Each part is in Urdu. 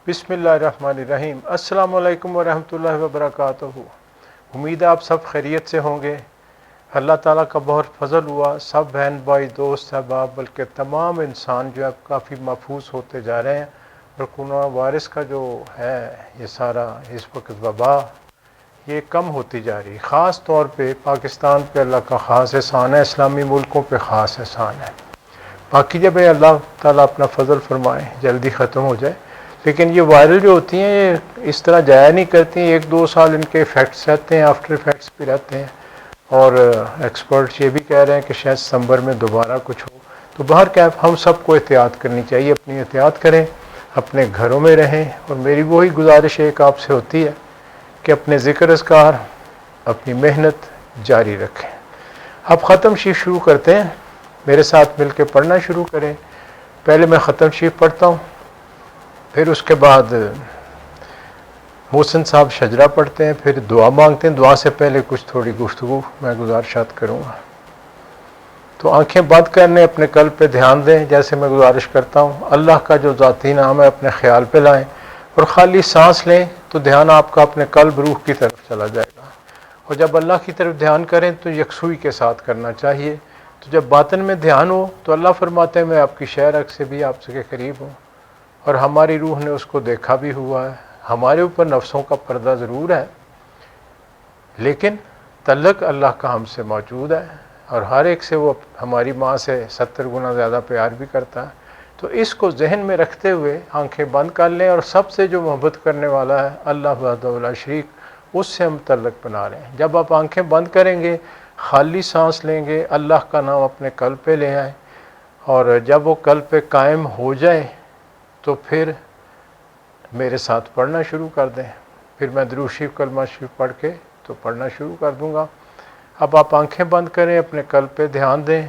بسم اللہ الرحمن الرحیم۔ السلام علیکم ورحمۃ اللہ وبرکاتہ۔ امید ہے آپ سب خیریت سے ہوں گے۔ اللہ تعالیٰ کا بہت فضل ہوا، سب بہن بھائی دوست احباب بلکہ تمام انسان جو ہے کافی محفوظ ہوتے جا رہے ہیں، اور کورونا وائرس کا جو ہے یہ سارا اس وقت وبا یہ کم ہوتی جا رہی ہے۔ خاص طور پہ پاکستان پہ اللہ کا خاص احسان ہے، اسلامی ملکوں پہ خاص احسان ہے۔ باقی جب اللہ تعالیٰ اپنا فضل فرمائے جلدی ختم ہو جائے، لیکن یہ وائرل جو ہوتی ہیں یہ اس طرح جایا نہیں کرتی ہیں، 1-2 سال ان کے ایفیکٹس رہتے ہیں، آفٹر ایفیکٹس بھی رہتے ہیں، اور ایکسپرٹس یہ بھی کہہ رہے ہیں کہ شاید ستمبر میں دوبارہ کچھ ہو۔ تو بہرکیف ہم سب کو احتیاط کرنی چاہیے، اپنی احتیاط کریں، اپنے گھروں میں رہیں، اور میری وہی گزارش ایک آپ سے ہوتی ہے کہ اپنے ذکر اذکار، اپنی محنت جاری رکھیں۔ اب ختم شریف شروع کرتے ہیں، میرے ساتھ مل کے پڑھنا شروع کریں۔ پہلے میں ختم شریف پڑھتا ہوں، پھر اس کے بعد محسن صاحب شجرہ پڑھتے ہیں، پھر دعا مانگتے ہیں۔ دعا سے پہلے کچھ تھوڑی گفتگو میں گزارشات کروں گا۔ تو آنکھیں بند کرنے، اپنے قلب پہ دھیان دیں، جیسے میں گزارش کرتا ہوں۔ اللہ کا جو ذاتی نام ہے اپنے خیال پہ لائیں، اور خالی سانس لیں تو دھیان آپ کا اپنے قلب روح کی طرف چلا جائے گا، اور جب اللہ کی طرف دھیان کریں تو یکسوئی کے ساتھ کرنا چاہیے۔ تو جب باطن میں دھیان ہو تو اللہ فرماتے ہیں میں آپ کی شہرک سے بھی آپ سے قریب ہوں، اور ہماری روح نے اس کو دیکھا بھی ہوا ہے۔ ہمارے اوپر نفسوں کا پردہ ضرور ہے، لیکن تعلق اللہ کا ہم سے موجود ہے، اور ہر ایک سے وہ ہماری ماں سے 70 گنا زیادہ پیار بھی کرتا ہے۔ تو اس کو ذہن میں رکھتے ہوئے آنکھیں بند کر لیں، اور سب سے جو محبت کرنے والا ہے اللہ وحدہ لا شریک، اس سے ہم تعلق بنا رہے ہیں۔ جب آپ آنکھیں بند کریں گے، خالی سانس لیں گے، اللہ کا نام اپنے قلب پہ لے آئیں، اور جب وہ قلب پہ قائم ہو جائے تو پھر میرے ساتھ پڑھنا شروع کر دیں۔ پھر میں درود شریف کلمہ شریف پڑھ کے تو پڑھنا شروع کر دوں گا۔ اب آپ آنکھیں بند کریں، اپنے قلب پہ دھیان دیں،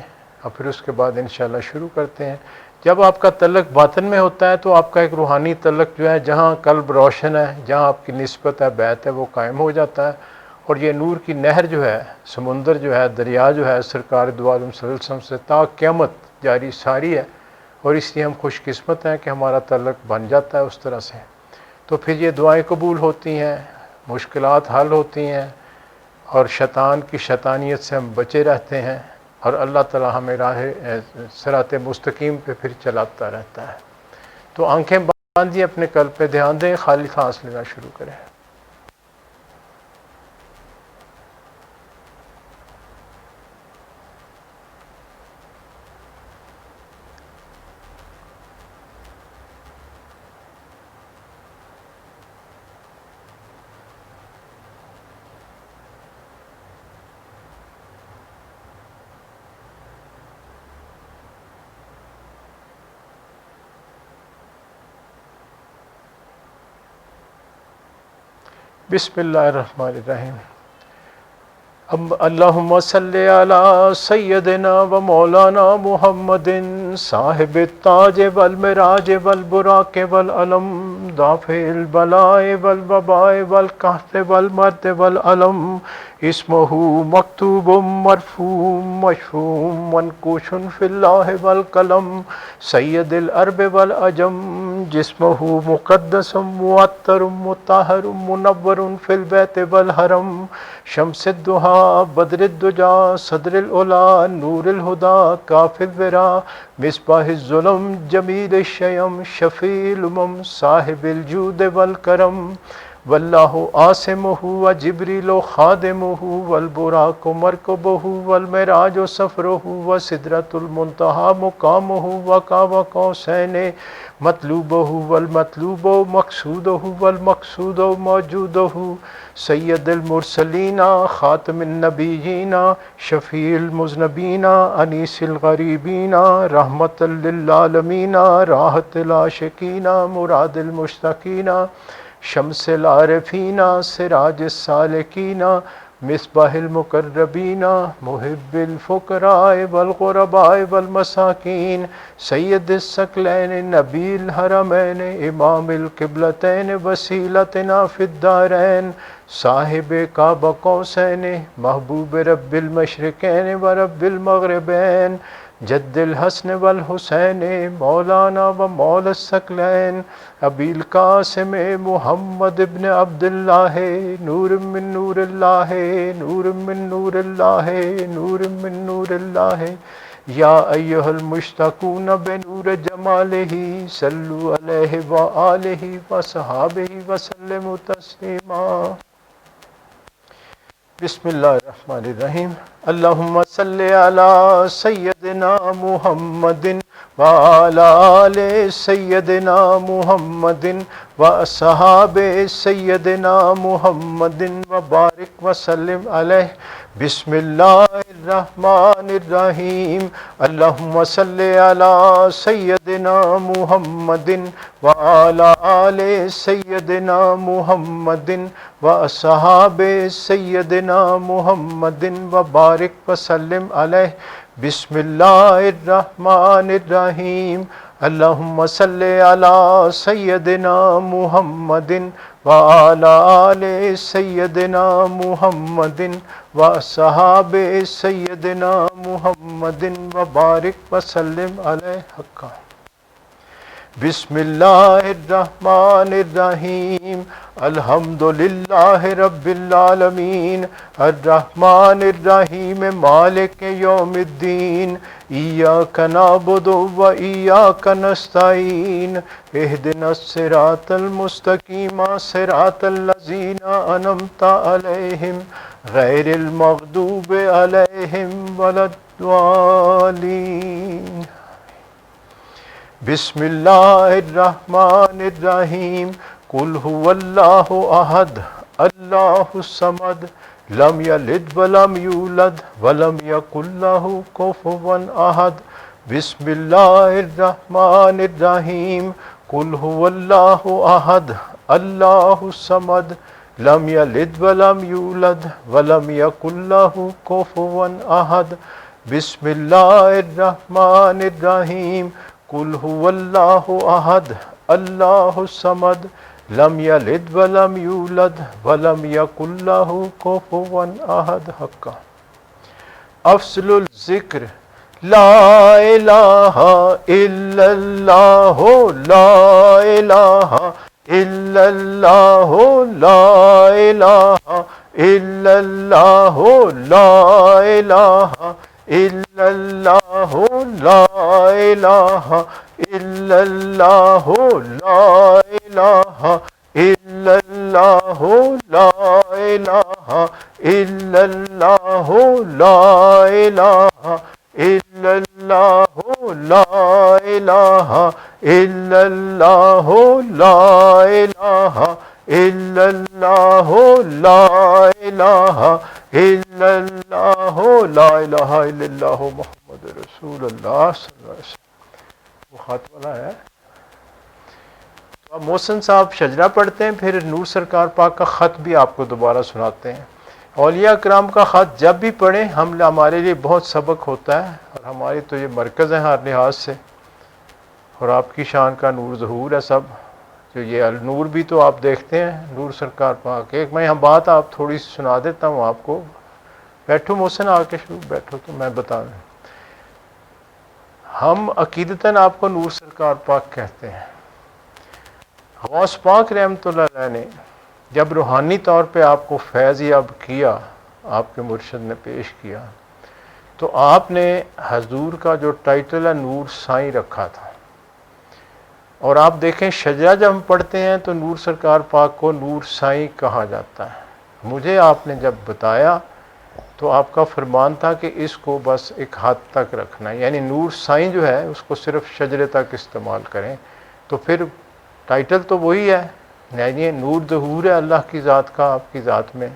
اور پھر اس کے بعد انشاءاللہ شروع کرتے ہیں۔ جب آپ کا تعلق باطن میں ہوتا ہے تو آپ کا ایک روحانی تعلق جو ہے، جہاں قلب روشن ہے، جہاں آپ کی نسبت ہے، بیعت ہے، وہ قائم ہو جاتا ہے، اور یہ نور کی نہر جو ہے، سمندر جو ہے، دریا جو ہے، سرکار دو عالم صلی اللہ علیہ وسلم سے تا قیامت جاری ساری ہے، اور اس لیے ہم خوش قسمت ہیں کہ ہمارا تعلق بن جاتا ہے اس طرح سے۔ تو پھر یہ دعائیں قبول ہوتی ہیں، مشکلات حل ہوتی ہیں، اور شیطان کی شیطانیت سے ہم بچے رہتے ہیں، اور اللہ تعالی ہمیں راہ صراط مستقیم پہ پھر چلاتا رہتا ہے۔ تو آنکھیں باندھیے، اپنے قلب پہ دھیان دیں، خالی سانس لینا شروع کریں۔ بسم اللہ الرحمن الرحیم۔ اب اللہم صلی علی سیدنا و مولانا محمد صاحب التاج والمراج والبراق والعلم دافع البلاء والوباء والقحط والمرض والعلم اسمہ مکتوب مرفوع مشفوع منقوش فی اللہ والقلم سید العرب والعجم جسمہ مقدس معطر مطہر منور فی البیت والحرم شمس الدہا بدر الدجا صدر العلا نور الہدا کاف الورا مصباح الظلم جمیل الشیم شفیع الامم صاحب الجود والکرم واللہ عاصمہ و جبریل خادمہ والبراق مرکبہ والمعراج سفرہ و سدرۃ المنتہی مقامہ وقاب قوسین مطلوبہ والمطلوب مقصودہ والمقصود موجودہ سید المرسلین خاتم النبیین شفیع المذنبین انیس الغریبین رحمۃ للعالمین راحت العاشقین مراد المشتاقین شمس العارفین سراج السالکین مصباح المقربین محب الفقراء والغرباء والمساکین سید الثقلین نبی الحرمین امام القبلتین وسیلتنا فی الدارین صاحب کعبہ قوسین محبوب رب المشرقین و رب المغربین جد الحسن والحسین مولانا و مولا الثقلین ابی القاسم محمد ابن عبداللہ نور من نور اللہ نور من نور اللہ نور من نور اللہ یا ایہا المشتاقون بنور جمالہ صلو علیہ وآلہ وصحابہ وسلم تسلیما۔ بسم اللہ الرحمن الرحیم۔ اللہم صلی علی سیدنا محمد وعلی آل سیدنا محمد واصحاب سیدنا محمد وبارک وسلم علیہ۔ بسم اللہ الرحمن الرحیم۔ اللہم صلی علی سیدنا محمد وعلی آل سیدنا محمد واصحاب سیدنا محمد وبارک وسلم علیہ۔ بسم اللہ الرحمن الرحیم۔ اللہم صلی علی سیدنا محمد وعلی آل سیدنا محمد واصحاب سیدنا محمد وبارک وسلم علیہ حقا۔ بسم اللہ الرحمن الرحیم۔ الحمدللہ رب العالمین الرحمن الرحیم مالک یوم الدین ایاک نعبد و ایاک نستعین اہدنا الصراط المستقیم صراط الذین انعمت علیہم غیر المغضوب علیہم ولا الضالین۔ بسم اللہ الرحمن الرحیم۔ قل هو اللہ احد اللہ الصمد لم یلد ولم یولد ولم یکن لہ کفوا احد۔ بسم اللہ الرحمن الرحیم۔ قل هو اللہ احد اللہ الصمد لم یلد ولم یولد ولم یکن لہ کفوا احد۔ بسم اللہ الرحمن الرحیم۔ قل هو اللہ احد اللہ الصمد لم یلد ولم یولد ولم یکن لہ کفوا احد حقا۔ افضل الذکر لا الہ الا اللہ لا الہ الا اللہ لا الہ الا اللہ لا الہ الا اللہ لا الہ الا اللہ لا الہ الا اللہ لا الہ الا اللہ لا الہ الا اللہ لا الہ الا اللہ لا الہ الا اللہ لا الہ الا اللہ لا الہ الا اللہ محمد رسول اللہ صلی اللہ علیہ وسلم۔ وہ خط والا ہے تو اب محسن صاحب شجرہ پڑھتے ہیں، پھر نور سرکار پاک کا خط بھی آپ کو دوبارہ سناتے ہیں۔ اولیاء کرام کا خط جب بھی پڑھیں ہمارے لیے بہت سبق ہوتا ہے، اور ہماری تو یہ مرکز ہے ہر لحاظ سے، اور آپ کی شان کا نور ظہور ہے سب۔ جو یہ النور بھی تو آپ دیکھتے ہیں نور سرکار پاک۔ ایک میں یہاں بات آپ تھوڑی سی سنا دیتا ہوں آپ کو۔ بیٹھو محسن آ کے شروع بیٹھو تو میں بتا دوں۔ ہم عقیدتاً آپ کو نور سرکار پاک کہتے ہیں۔ غوث پاک رحمۃ اللہ علیہ نے جب روحانی طور پہ آپ کو فیض یاب کیا، آپ کے مرشد نے پیش کیا، تو آپ نے حضور کا جو ٹائٹل ہے نور سائیں رکھا تھا۔ اور آپ دیکھیں شجرہ جب ہم پڑھتے ہیں تو نور سرکار پاک کو نور سائیں کہا جاتا ہے۔ مجھے آپ نے جب بتایا تو آپ کا فرمان تھا کہ اس کو بس ایک حد تک رکھنا ہے، یعنی نور سائیں جو ہے اس کو صرف شجرے تک استعمال کریں، تو پھر ٹائٹل تو وہی ہے، یعنی نور ظہور ہے اللہ کی ذات کا آپ کی ذات میں،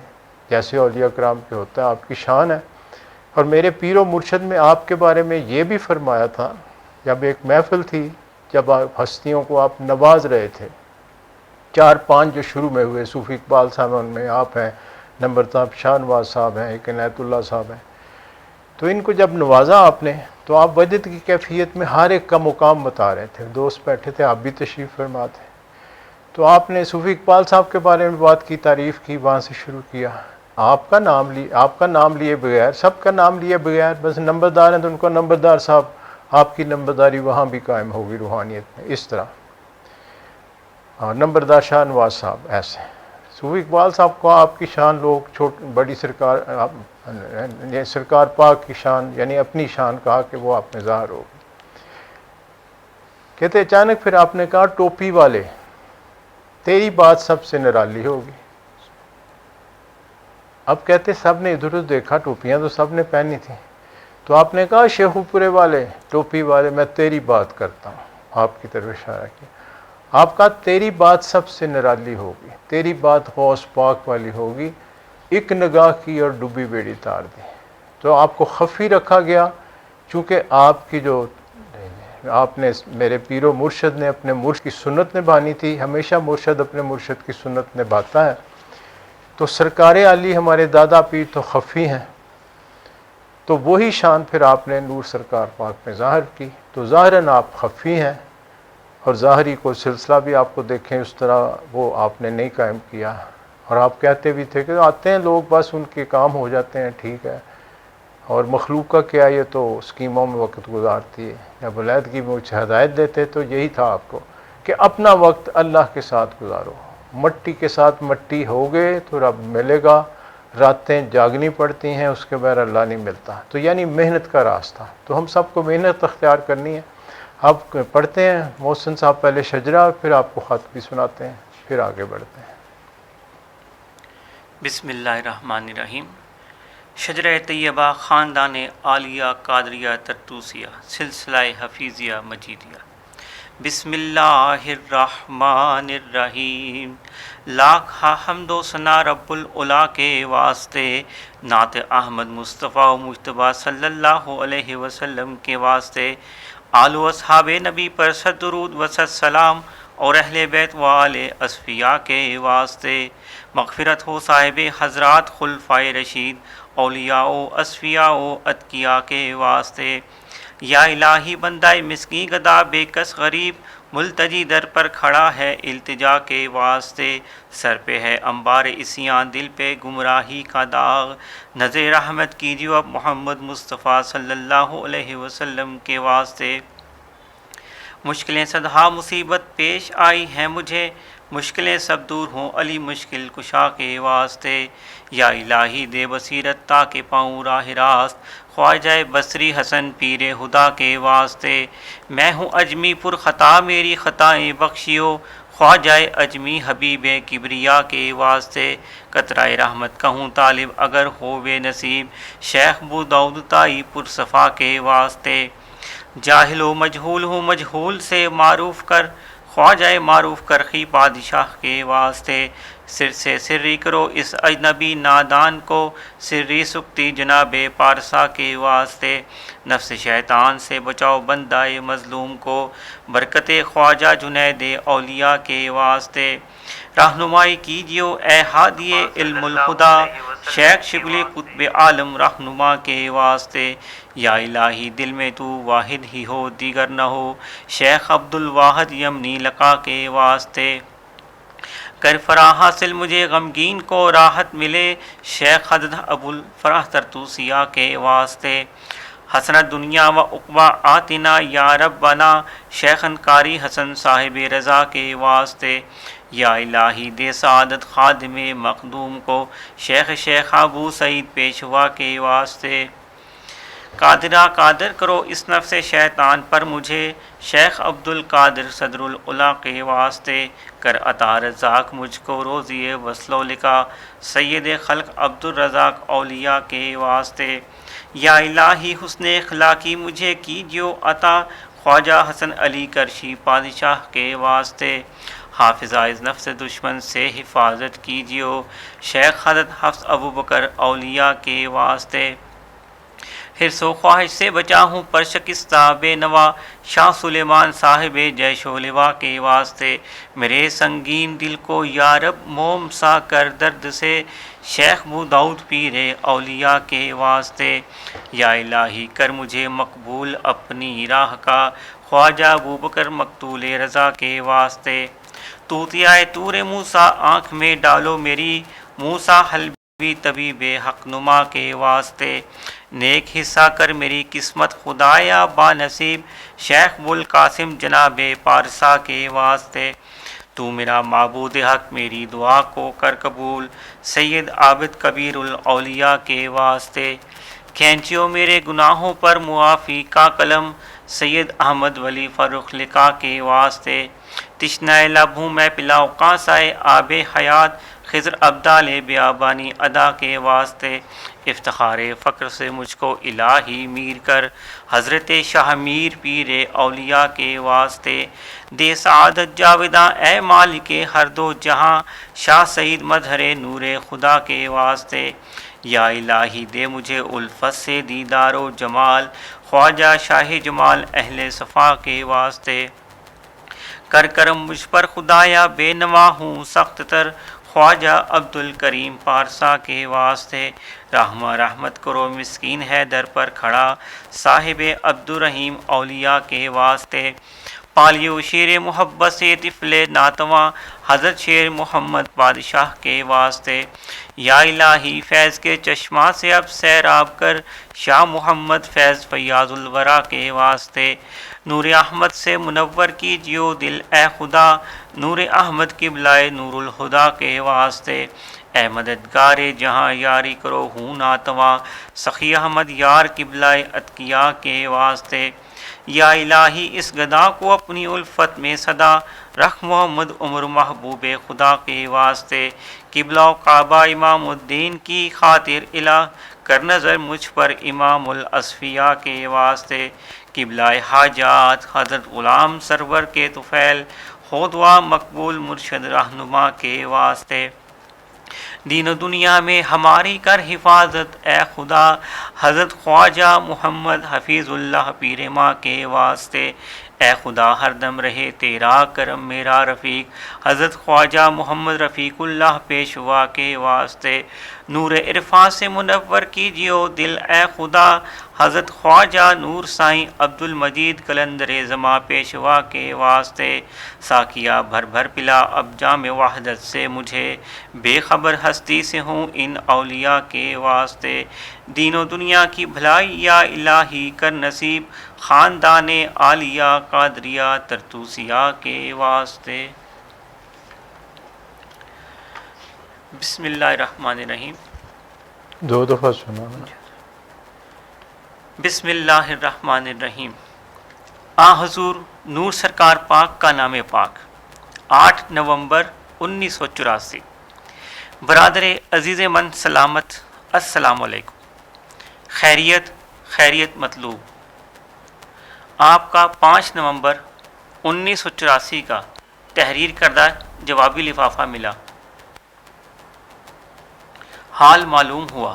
جیسے اولیاء کرام پہ ہوتا ہے، آپ کی شان ہے۔ اور میرے پیر و مرشد میں آپ کے بارے میں یہ بھی فرمایا تھا، جب ایک محفل تھی، جب آپ ہستیوں کو آپ نواز رہے تھے، 4-5 جو شروع میں ہوئے، صوفی اقبال صاحب ان میں آپ ہیں، نمبرتاب شاہ نواز صاحب ہیں، ایک عنایت اللہ صاحب ہیں، تو ان کو جب نوازا آپ نے تو آپ وجد کی کیفیت میں ہر ایک کا مقام بتا رہے تھے، دوست بیٹھے تھے، آپ بھی تشریف فرما تھے، تو آپ نے صوفی اقبال صاحب کے بارے میں بات کی، تعریف کی، وہاں سے شروع کیا، آپ کا نام لیے بغیر، سب کا نام لیے بغیر، بس نمبردار ہیں تو ان کو نمبردار صاحب، آپ کی نمبرداری وہاں بھی قائم ہوگی روحانیت میں اس طرح. اور نمبردار شاہ نواز صاحب ایسے. صوفی اقبال صاحب کو آپ کی شان لوگ بڑی سرکار، سرکار پاک کی شان یعنی اپنی شان کہا کہ وہ آپ میں ظاہر ہوگی. کہتے اچانک پھر آپ نے کہا ٹوپی والے تیری بات سب سے نرالی ہوگی. اب کہتے سب نے ادھر ادھر دیکھا، ٹوپیاں تو سب نے پہنی تھیں، تو آپ نے کہا شیخو پورے والے ٹوپی والے میں تیری بات کرتا ہوں. آپ کی طرف اشارہ کیا. آپ کا تیری بات سب سے نرالی ہوگی، تیری بات غوث پاک والی ہوگی. ایک نگاہ کی اور ڈوبی بیڑی تار دی. تو آپ کو خفی رکھا گیا، چونکہ آپ کی جو آپ نے میرے پیر و مرشد نے اپنے مرشد کی سنت نبھانی تھی. ہمیشہ مرشد اپنے مرشد کی سنت نبھاتا ہے. تو سرکار علی ہمارے دادا پیر تو خفی ہیں، تو وہی شان پھر آپ نے نور سرکار پاک میں ظاہر کی. تو ظاہراً آپ خفی ہیں، اور ظاہری کو سلسلہ بھی آپ کو دیکھیں اس طرح وہ آپ نے نہیں قائم کیا. اور آپ کہتے بھی تھے کہ آتے ہیں لوگ بس ان کے کام ہو جاتے ہیں، ٹھیک ہے، اور مخلوق کا کیا، یہ تو اسکیموں میں وقت گزارتی ہے. جب علیحدگی میں مجھے ہدایت دیتے تو یہی تھا آپ کو کہ اپنا وقت اللہ کے ساتھ گزارو. مٹی کے ساتھ مٹی ہوگے تو رب ملے گا. راتیں جاگنی پڑتی ہیں، اس کے بغیر اللہ نہیں ملتا. تو یعنی محنت کا راستہ. تو ہم سب کو محنت اختیار کرنی ہے. آپ پڑھتے ہیں محسن صاحب پہلے شجرہ، پھر آپ کو خط بھی سناتے ہیں، پھر آگے بڑھتے ہیں. بسم اللہ الرحمن الرحیم. شجرہ طیبہ خاندان عالیہ قادریہ طرطوسیہ سلسلہ حفیظیہ مجیدیہ. بسم اللہ الرحمن الرحیم. لاکھ حمد و ثنا رب العلا کے واسطے، نعت احمد مصطفیٰ و مجتبیٰ صلی اللہ علیہ وسلم کے واسطے، آل و اصحاب نبی پر صد درود و صد سلام، اور اہل بیت و آل اصفیاء کے واسطے. مغفرت ہو صاحب حضرات خلفائے رشید، اولیاء و اصفیاء و اتقیاء کے واسطے. یا الہی بندہ مسکین گدا بے کس غریب، ملتجی در پر کھڑا ہے التجا کے واسطے. سر پہ ہے انبار عصیاں، دل پہ گمراہی کا داغ، نظر رحمت کیجیے اب محمد مصطفیٰ صلی اللہ علیہ وسلم کے واسطے. مشکلیں صدہا مصیبت پیش آئی ہیں مجھے، مشکلیں سب دور ہوں علی مشکل کشا کے واسطے. یا الہی دے بصیرت تاکہ پاؤں راہ راست، خواجہ بصری حسن پیر خدا کے واسطے. میں ہوں اجمی پر خطا، میری خطائیں بخشیو، خواجہ اجمی حبیب کبریا کے واسطے. قطرۂ رحمت کہوں طالب اگر ہو بے نصیب، شیخ بو داؤد تائی پر صفا کے واسطے. جاہل و مجہول ہوں مجہول سے معروف کر، خواجہ معروف کرخی بادشاہ کے واسطے. سر سے سری کرو اس اجنبی نادان کو، سری سکتی جناب پارسا کے واسطے. نفس شیطان سے بچاؤ بندہ مظلوم کو، برکت خواجہ جنید اولیاء کے واسطے. رہنمائی کیجیو اے ہادی علم الہدا، شیخ شبلی قطب عالم رہنما کے واسطے. یا الہی دل میں تو واحد ہی ہو دیگر نہ ہو، شیخ عبد الواحد یمنی لقا کے واسطے. کر فراح حاصل مجھے غمگین کو راحت ملے، شیخ حضرت ابو الفرح طرطوسیہ کے واسطے. حسنت دنیا و عقبہ آتنا یا ربنا، شیخن قاری حسن صاحب رضا کے واسطے. یا الہی دے سعادت خادم مخدوم کو، شیخ ابو سعید پیشوا کے واسطے. قادرہ قادر کرو اس نفس شیطان پر مجھے، شیخ عبد القادر صدر العلا کے واسطے. کر عطا رزاق مجھ کو روزی وصل و لقا، سید خلق عبد الرزاق اولیاء کے واسطے. یا الہی حسن اخلاقی مجھے کیجیو عطا، خواجہ حسن علی کرشی بادشاہ کے واسطے. حافظ نفس دشمن سے حفاظت کیجیو، شیخ حضرت حفظ ابو بکر اولیاء کے واسطے. حرص و خواہش سے بچا ہوں پر شکستہ بے نوا، شاہ سلیمان صاحب جیش و لوا کے واسطے. میرے سنگین دل کو یا رب موم سا کر درد سے، شیخ بو داؤد پیر اولیاء کے واسطے. یا الہی کر مجھے مقبول اپنی راہ کا، خواجہ ابو بکر مقتول رضا کے واسطے. توتیا طور موسیٰ آنکھ میں ڈالو میری، موسیٰ حل بھی طبیب حق نما کے واسطے نیک حصہ کر میری قسمت خدایا با نصیب شیخ بوالقاسم جناب پارسا کے واسطے تو میرا معبود حق میری دعا کو کر قبول سید عابد کبیر الاولیاء کے واسطے کھینچیو میرے گناہوں پر معافی کا قلم سید احمد ولی فرخ لکھا کے واسطے تشنہ لب ہوں میں پلاؤ قاصائے آب حیات خضر ابدال بیابانی ادا کے واسطے افتخار فقر سے مجھ کو الہی میر کر حضرت شاہ میر پیر اولیاء کے واسطے دے سعادت جاویداں اے مالک ہر دو جہاں شاہ سعید مظہر نور خدا کے واسطے یا الہی دے مجھے الفت سے دیدار و جمال خواجہ شاہ جمال اہل صفا کے واسطے کر کرم مجھ پر خدایا بے نوا ہوں سخت تر خواجہ عبد الکریم پارسا کے واسطے رحمہ رحمت کرو مسکین ہے در پر کھڑا صاحب عبد الرحیم اولیاء کے واسطے پالیو شیر محبت سے طفل ناتواں حضرت شیر محمد بادشاہ کے واسطے یا الہی فیض کے چشمہ سے اب سیراب کر شاہ محمد فیض فیاض الورا کے واسطے نور احمد سے منور کیجیو دل اے خدا نور احمد قبلہ نور الہدا کے واسطے اے مددگار جہاں یاری کرو ہوں ناتواں سخی احمد یار قبلہ اتقیاء کے واسطے یا الہی اس گدا کو اپنی الفت میں صدا رکھ محمد عمر محبوب خدا کے واسطے قبلہ و کعبہ امام الدین کی خاطر الہ کر نظر مجھ پر امام الاصفیاء کے واسطے قبلہ حاجات حضرت غلام سرور کے طفیل ہو دعا مقبول مرشد رہنما کے واسطے دین و دنیا میں ہماری کر حفاظت اے خدا حضرت خواجہ محمد حفیظ اللہ پیر ماں کے واسطے اے خدا ہر دم رہے تیرا کرم میرا رفیق حضرت خواجہ محمد رفیق اللہ پیشوا کے واسطے نور عرفاں سے منور کیجیو دل اے خدا حضرت خواجہ نور سائیں عبد المجید قلندر زماں پیشوا کے واسطے ساقیہ بھر بھر پلا اب جام وحدت سے مجھے بے خبر ہستی سے ہوں ان اولیاء کے واسطے دین و دنیا کی بھلائی یا الہی کر نصیب خاندان عالیہ قادریہ ترتوسیہ کے واسطے بسم اللہ الرحمن الرحیم دو دفعہ سنا بسم اللہ الرحمن الرحیم آ حضور نور سرکار پاک کا نام پاک 8 نومبر 1984 برادر عزیز من سلامت السلام علیکم خیریت مطلوب آپ کا 5 نومبر 1984 کا تحریر کردہ جوابی لفافہ ملا حال معلوم ہوا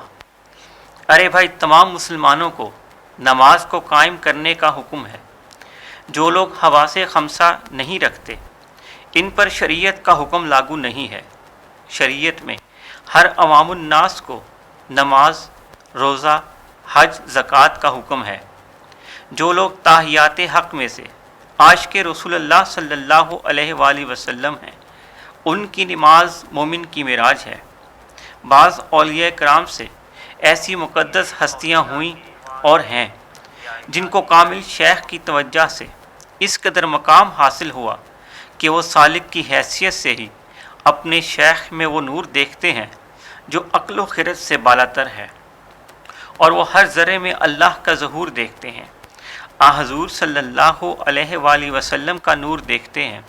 ارے بھائی تمام مسلمانوں کو نماز کو قائم کرنے کا حکم ہے جو لوگ حواس خمسہ نہیں رکھتے ان پر شریعت کا حکم لاگو نہیں ہے شریعت میں ہر عوام الناس کو نماز روزہ حج زکوٰۃ کا حکم ہے جو لوگ تاحیات حق میں سے عاشق رسول اللہ صلی اللہ علیہ وآلہ وسلم ہیں ان کی نماز مومن کی معراج ہے بعض اولیاء کرام سے ایسی مقدس ہستیاں ہوئیں اور ہیں جن کو کامل شیخ کی توجہ سے اس قدر مقام حاصل ہوا کہ وہ سالک کی حیثیت سے ہی اپنے شیخ میں وہ نور دیکھتے ہیں جو عقل و خرد سے بالاتر ہے اور وہ ہر ذرے میں اللہ کا ظہور دیکھتے ہیں حضور صلی اللہ علیہ وآلہ وسلم کا نور دیکھتے ہیں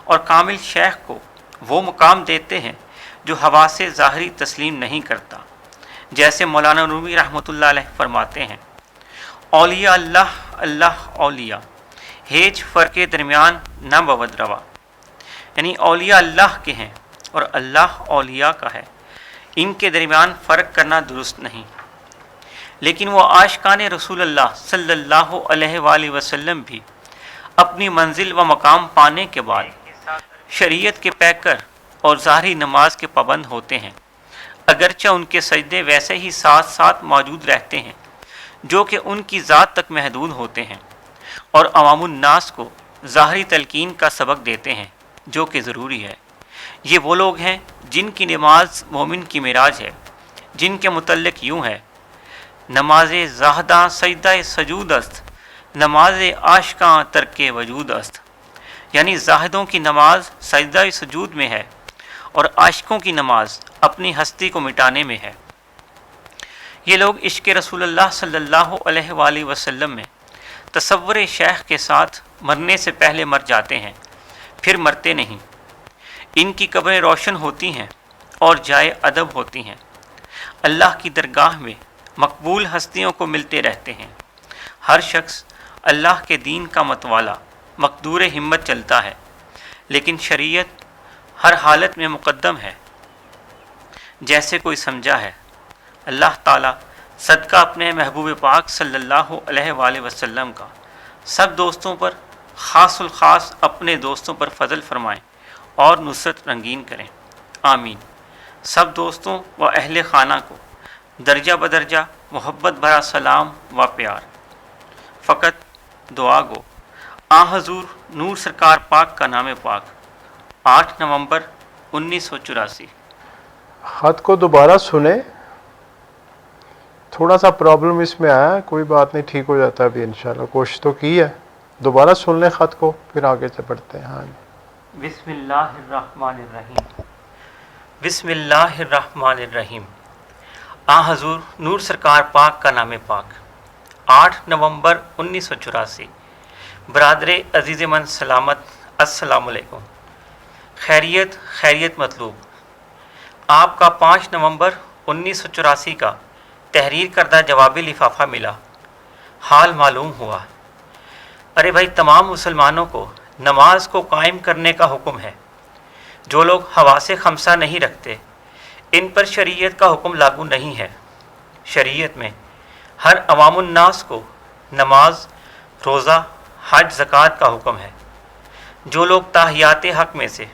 اور کامل شیخ کو وہ مقام دیتے ہیں جو حواس ظاہری تسلیم نہیں کرتا جیسے مولانا رومی رحمۃ اللہ علیہ فرماتے ہیں اولیاء اللہ اولیاء ہیچ فرق درمیان نہ بود روا یعنی اولیاء اللہ کے ہیں اور اللہ اولیاء کا ہے ان کے درمیان فرق کرنا درست نہیں لیکن وہ عاشقان رسول اللہ صلی اللہ علیہ وآلہ وسلم بھی اپنی منزل و مقام پانے کے بعد شریعت کے پیکر اور ظاہری نماز کے پابند ہوتے ہیں اگرچہ ان کے سجدے ویسے ہی ساتھ ساتھ موجود رہتے ہیں جو کہ ان کی ذات تک محدود ہوتے ہیں اور عوام الناس کو ظاہری تلقین کا سبق دیتے ہیں جو کہ ضروری ہے یہ وہ لوگ ہیں جن کی نماز مومن کی معراج ہے جن کے متعلق یوں ہے: نماز زاہداں سجدہ سجود است، نماز عاشقاں ترک وجود است، یعنی زاہدوں کی نماز سجدہ سجود میں ہے اور عاشقوں کی نماز اپنی ہستی کو مٹانے میں ہے۔ یہ لوگ عشق رسول اللہ صلی اللہ علیہ وآلہ وسلم میں تصور شیخ کے ساتھ مرنے سے پہلے مر جاتے ہیں، پھر مرتے نہیں۔ ان کی قبریں روشن ہوتی ہیں اور جائے ادب ہوتی ہیں، اللہ کی درگاہ میں مقبول ہستیوں کو ملتے رہتے ہیں۔ ہر شخص اللہ کے دین کا متوالا مقدور ہمت چلتا ہے، لیکن شریعت ہر حالت میں مقدم ہے، جیسے کوئی سمجھا ہے۔ اللہ تعالیٰ صدقہ اپنے محبوب پاک صلی اللہ علیہ وآلہ وسلم کا سب دوستوں پر، خاص الخاص اپنے دوستوں پر فضل فرمائیں اور نصرت رنگین کریں، آمین۔ سب دوستوں و اہل خانہ کو درجہ بدرجہ محبت بھرا سلام و پیار۔ فقط دعا گو، آ حضور نور سرکار پاک کا نام پاک، 8 نومبر 1984۔ خط کو دوبارہ سنیں، تھوڑا سا پرابلم اس میں آیا ہے، کوئی بات نہیں، ٹھیک ہو جاتا ہے ابھی انشاءاللہ، کوشش تو کی ہے۔ دوبارہ سن لیں خط کو، پھر آگے سے پڑھتے ہیں۔ ہاں جی، بسم اللہ الرحمن الرحیم۔ بسم اللہ الرحمن الرحیم۔ آ حضور نور سرکار پاک کا نام پاک، 8 نومبر 1984۔ برادر عزیز من سلامت، السلام علیکم۔ خیریت خیریت مطلوب۔ آپ کا 5 نومبر 1984 کا تحریر کردہ جوابی لفافہ ملا، حال معلوم ہوا۔ ارے بھائی، تمام مسلمانوں کو نماز کو قائم کرنے کا حکم ہے۔ جو لوگ حواس خمسہ نہیں رکھتے، ان پر شریعت کا حکم لاگو نہیں ہے۔ شریعت میں ہر عوام الناس کو نماز، روزہ، حج، زکوٰۃ کا حکم ہے۔ جو لوگ تاحیات حق میں سے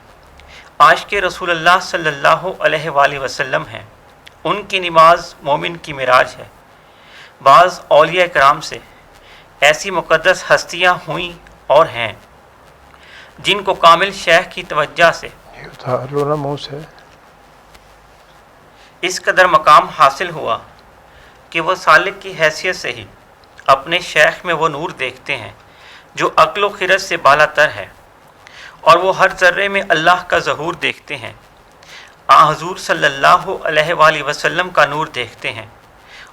عاشق رسول اللہ صلی اللہ علیہ وآلہ وسلم ہیں، ان کی نماز مومن کی معراج ہے۔ بعض اولیاء کرام سے ایسی مقدس ہستیاں ہوئیں اور ہیں جن کو کامل شیخ کی توجہ سے یہ اتار لو نا منہ سے۔ اس قدر مقام حاصل ہوا کہ وہ سالک کی حیثیت سے ہی اپنے شیخ میں وہ نور دیکھتے ہیں جو عقل و خرد سے بالا تر ہے، اور وہ ہر ذرے میں اللہ کا ظہور دیکھتے ہیں۔ آ حضور صلی اللہ علیہ وآلہ وسلم کا نور دیکھتے ہیں،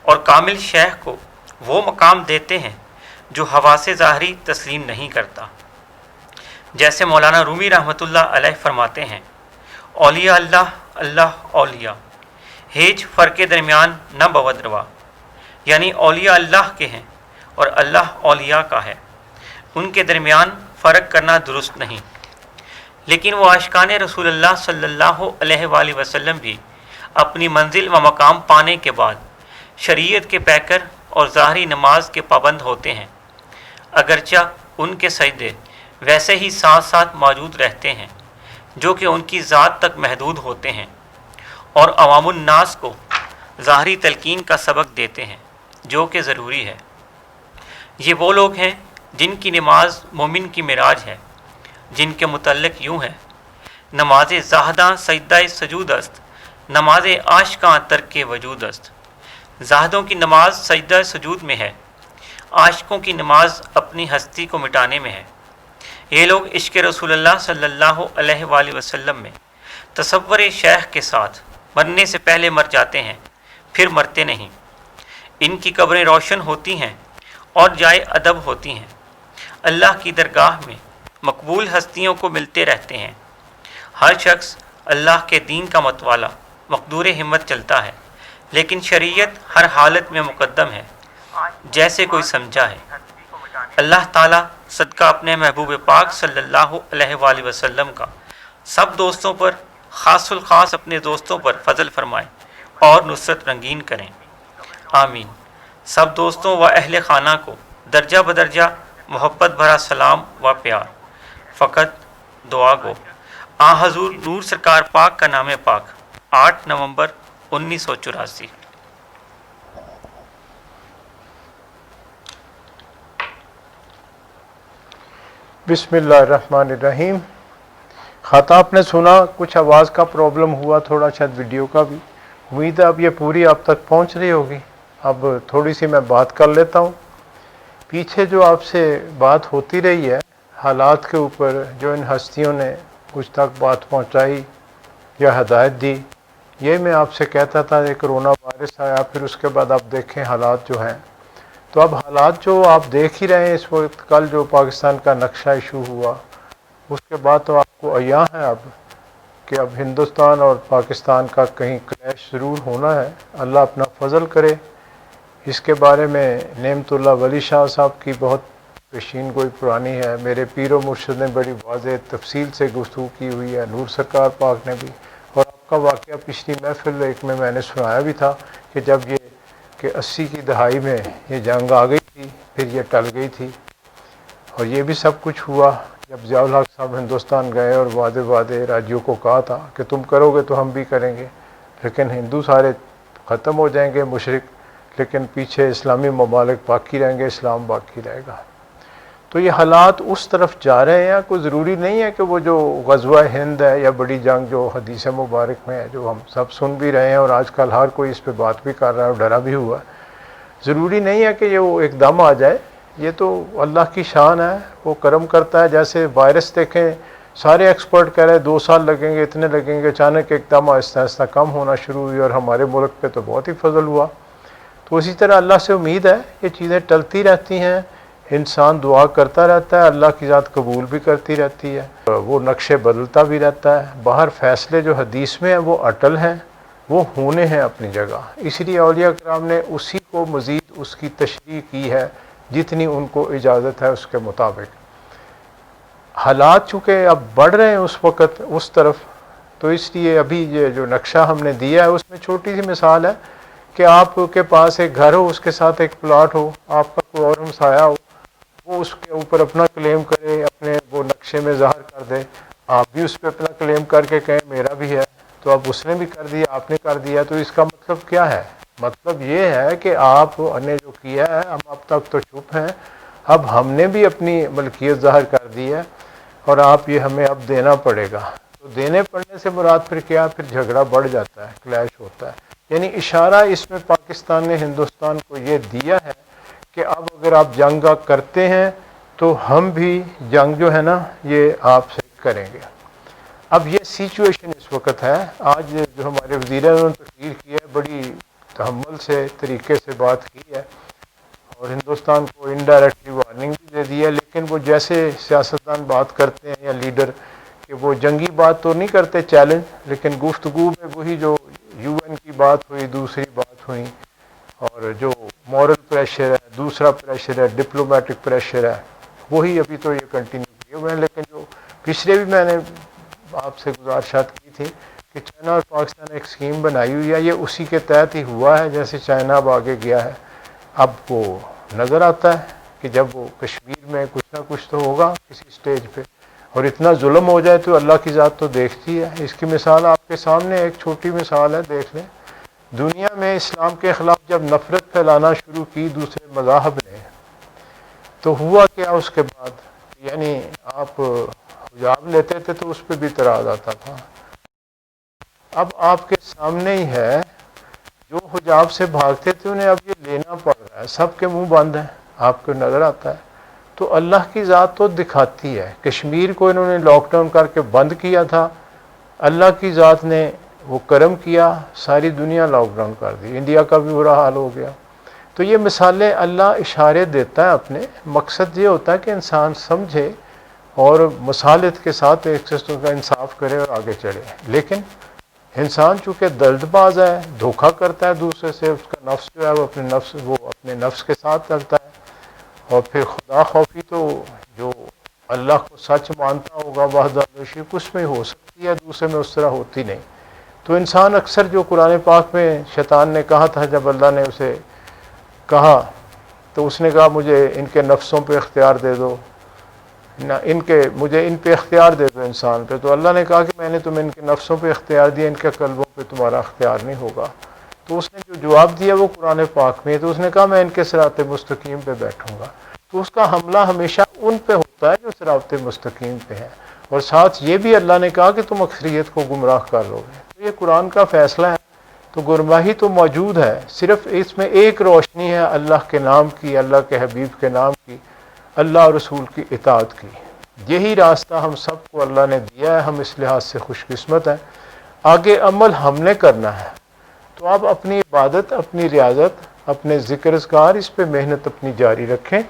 اور کامل شیخ کو وہ مقام دیتے ہیں جو حواس ظاہری تسلیم نہیں کرتا۔ جیسے مولانا رومی رحمۃ اللہ علیہ فرماتے ہیں: اولیاء اللہ اللہ اولیاء، ہیج فرق درمیان نہ بود روا، یعنی اولیاء اللہ کے ہیں اور اللہ اولیاء کا ہے، ان کے درمیان فرق کرنا درست نہیں۔ لیکن وہ عاشقان رسول اللہ صلی اللہ علیہ وآلہ وسلم بھی اپنی منزل و مقام پانے کے بعد شریعت کے پیکر اور ظاہری نماز کے پابند ہوتے ہیں، اگرچہ ان کے سجدے ویسے ہی ساتھ ساتھ موجود رہتے ہیں جو کہ ان کی ذات تک محدود ہوتے ہیں، اور عوام الناس کو ظاہری تلقین کا سبق دیتے ہیں جو کہ ضروری ہے۔ یہ وہ لوگ ہیں جن کی نماز مومن کی معراج ہے، جن کے متعلق یوں ہے: نماز زاہداں سجدہ سجود است، نماز عاشقاں ترک وجود است۔ زاہدوں کی نماز سجدہ سجود میں ہے، عاشقوں کی نماز اپنی ہستی کو مٹانے میں ہے۔ یہ لوگ عشق رسول اللہ صلی اللہ علیہ وآلہ وسلم میں تصور شیخ کے ساتھ مرنے سے پہلے مر جاتے ہیں، پھر مرتے نہیں۔ ان کی قبریں روشن ہوتی ہیں اور جائے ادب ہوتی ہیں، اللہ کی درگاہ میں مقبول ہستیوں کو ملتے رہتے ہیں۔ ہر شخص اللہ کے دین کا متوالا مقدور ہمت چلتا ہے، لیکن شریعت ہر حالت میں مقدم ہے، جیسے کوئی سمجھا ہے۔ اللہ تعالیٰ صدقہ اپنے محبوب پاک صلی اللہ علیہ وآلہ وسلم کا سب دوستوں پر، خاص الخاص اپنے دوستوں پر فضل فرمائیں اور نصرت رنگین کریں، آمین۔ سب دوستوں و اہل خانہ کو درجہ بدرجہ محبت بھرا سلام و پیار۔ فقط دعا گو، آ حضور نور سرکار پاک کا نام پاک، 8 نومبر 1984۔ بسم اللہ الرحمن الرحیم۔ خط آپ نے سنا، کچھ آواز کا پرابلم ہوا تھوڑا، شاید ویڈیو کا بھی امید ہے اب یہ پوری آپ تک پہنچ رہی ہوگی. اب تھوڑی سی میں بات کر لیتا ہوں. پیچھے جو آپ سے بات ہوتی رہی ہے حالات کے اوپر، جو ان ہستیوں نے کچھ تک بات پہنچائی یا ہدایت دی، یہ میں آپ سے کہتا تھا کہ کرونا وائرس آیا، پھر اس کے بعد آپ دیکھیں حالات جو ہیں. تو اب حالات جو آپ دیکھ ہی رہے ہیں اس وقت، کل جو پاکستان کا نقشہ ایشو ہوا، اس کے بعد تو آپ کو عیاں ہے اب کہ اب ہندوستان اور پاکستان کا کہیں کلیش ضرور ہونا ہے. اللہ اپنا فضل کرے. اس کے بارے میں نعمت اللہ ولی شاہ صاحب کی بہت پیشین گوئی پرانی ہے. میرے پیر و مرشد نے بڑی واضح تفصیل سے گفتگو کی ہوئی ہے، نور سرکار پاک نے بھی. اور آپ کا واقعہ پچھلی محفل ایک میں نے سنایا بھی تھا کہ جب یہ کہ 80 کی دہائی میں یہ جنگ آ گئی تھی، پھر یہ ٹل گئی تھی. اور یہ بھی سب کچھ ہوا جب ضیاء الحق صاحب ہندوستان گئے اور وعدے راجیوں کو کہا تھا کہ تم کرو گے تو ہم بھی کریں گے، لیکن ہندو سارے ختم ہو جائیں گے مشرک، لیکن پیچھے اسلامی ممالک باقی رہیں گے، اسلام باقی رہے گا. تو یہ حالات اس طرف جا رہے ہیں. کوئی ضروری نہیں ہے کہ وہ جو غزوہ ہند ہے یا بڑی جنگ جو حدیث مبارک میں ہے، جو ہم سب سن بھی رہے ہیں اور آج کل ہر کوئی اس پہ بات بھی کر رہا ہے اور ڈرا بھی ہوا ہے، ضروری نہیں ہے کہ یہ وہ ایک دم آ جائے. یہ تو اللہ کی شان ہے، وہ کرم کرتا ہے. جیسے وائرس دیکھیں، سارے ایکسپرٹ کہہ رہے ہیں 2 سال لگیں گے، اتنے لگیں گے، اچانک ایک دم آہستہ آہستہ کم ہونا شروع ہوئی اور ہمارے ملک پہ تو بہت ہی فضل ہوا. تو اسی طرح اللہ سے امید ہے یہ چیزیں ٹلتی رہتی ہیں. انسان دعا کرتا رہتا ہے، اللہ کی ذات قبول بھی کرتی رہتی ہے، وہ نقشے بدلتا بھی رہتا ہے. باہر فیصلے جو حدیث میں ہیں وہ اٹل ہیں، وہ ہونے ہیں اپنی جگہ. اس لیے اولیاء کرام نے اسی کو مزید اس کی تشریح کی ہے جتنی ان کو اجازت ہے اس کے مطابق. حالات چونکہ اب بڑھ رہے ہیں اس وقت اس طرف، تو اس لیے ابھی یہ جو نقشہ ہم نے دیا ہے اس میں چھوٹی سی مثال ہے کہ آپ کے پاس ایک گھر ہو، اس کے ساتھ ایک پلاٹ ہو، آپ کا کوئی اور ہمسایہ ہو، وہ اس کے اوپر اپنا کلیم کرے، اپنے وہ نقشے میں ظاہر کر دے، آپ بھی اس پہ اپنا کلیم کر کے کہیں میرا بھی ہے. تو اب اس نے بھی کر دیا، آپ نے کر دیا. تو اس کا مطلب کیا ہے؟ مطلب یہ ہے کہ آپ نے جو کیا ہے، ہم اب تک تو چپ ہیں، اب ہم نے بھی اپنی ملکیت ظاہر کر دی ہے اور آپ یہ ہمیں اب دینا پڑے گا. تو دینے پڑنے سے مراد پھر کیا؟ پھر جھگڑا بڑھ جاتا ہے، کلیش ہوتا ہے. یعنی اشارہ اس میں پاکستان نے ہندوستان کو یہ دیا ہے کہ اب اگر آپ جنگ کرتے ہیں تو ہم بھی جنگ جو ہے نا یہ آپ سے کریں گے. اب یہ سچویشن اس وقت ہے. آج جو ہمارے وزیر اعظم نے تقریر کی ہے، بڑی تحمل سے طریقے سے بات کی ہے اور ہندوستان کو انڈائریکٹلی وارننگ بھی دے دی ہے. لیکن وہ جیسے سیاستدان بات کرتے ہیں یا لیڈر، کہ وہ جنگی بات تو نہیں کرتے چیلنج، لیکن گفتگو میں وہی جو یو این کی بات ہوئی، دوسری بات ہوئی، اور جو مورل پریشر ہے، دوسرا پریشر ہے، ڈپلومیٹک پریشر ہے، وہی ابھی تو یہ کنٹینیو کیے ہوئے ہیں. لیکن جو پچھلے بھی میں نے آپ سے گزارشات کی تھی کہ چائنا اور پاکستان ایک اسکیم بنائی ہوئی ہے، یہ اسی کے تحت ہی ہوا ہے. جیسے چائنا اب آگے گیا ہے، اب وہ نظر آتا ہے کہ جب وہ کشمیر میں کچھ نہ کچھ تو ہوگا کسی سٹیج پہ، اور اتنا ظلم ہو جائے تو اللہ کی ذات تو دیکھتی ہے. اس کی مثال آپ کے سامنے ایک چھوٹی مثال ہے، دیکھ لیں. دنیا میں اسلام کے خلاف جب نفرت پھیلانا شروع کی دوسرے مذاہب نے، تو ہوا کیا اس کے بعد؟ یعنی آپ حجاب لیتے تھے تو اس پہ بھی اعتراض آتا تھا. اب آپ کے سامنے ہی ہے، جو حجاب سے بھاگتے تھے انہیں اب یہ لینا پڑ رہا ہے، سب کے منہ بند ہیں، آپ کو نظر آتا ہے. تو اللہ کی ذات تو دکھاتی ہے. کشمیر کو انہوں نے لاک ڈاؤن کر کے بند کیا تھا، اللہ کی ذات نے وہ کرم کیا، ساری دنیا لاک ڈاؤن کر دی، انڈیا کا بھی برا حال ہو گیا. تو یہ مثالیں اللہ اشارے دیتا ہے اپنے. مقصد یہ ہوتا ہے کہ انسان سمجھے اور مصالحت کے ساتھ ایک دوسرے کا انصاف کرے اور آگے چڑھے. لیکن انسان چونکہ دلد باز ہے، دھوکہ کرتا ہے دوسرے سے، اس کا نفس جو ہے وہ اپنے نفس کے ساتھ چلتا ہے. اور پھر خدا خوفی تو جو اللہ کو سچ مانتا ہوگا وحدہ لا شریک، اس میں ہو سکتی ہے، دوسرے میں اس طرح ہوتی نہیں. تو انسان اکثر جو قرآن پاک میں شیطان نے کہا تھا، جب اللہ نے اسے کہا تو اس نے کہا مجھے ان کے نفسوں پہ اختیار دے دو، نہ مجھے ان پہ اختیار دے دو انسان پہ. تو اللہ نے کہا کہ میں نے تمہیں ان کے نفسوں پہ اختیار دیا، ان کے قلبوں پہ تمہارا اختیار نہیں ہوگا. تو اس نے جو جواب دیا وہ قرآن پاک میں ہے. تو اس نے کہا میں ان کے صراط مستقیم پہ بیٹھوں گا. تو اس کا حملہ ہمیشہ ان پہ ہوتا ہے جو صراط مستقیم پہ ہے. اور ساتھ یہ بھی اللہ نے کہا کہ تم اکثریت کو گمراہ کر لو گے. تو یہ قرآن کا فیصلہ ہے. تو تو گمراہی تو موجود ہے، صرف اس میں ایک روشنی ہے اللہ کے نام کی، اللہ کے حبیب کے نام کی، اللہ اور رسول کی اطاعت کی۔ یہی راستہ ہم سب کو اللہ نے دیا ہے، ہم اس لحاظ سے خوش قسمت ہیں۔ آگے عمل ہم نے کرنا ہے، تو آپ اپنی عبادت، اپنی ریاضت، اپنے ذکر اذکار، اس پہ محنت اپنی جاری رکھیں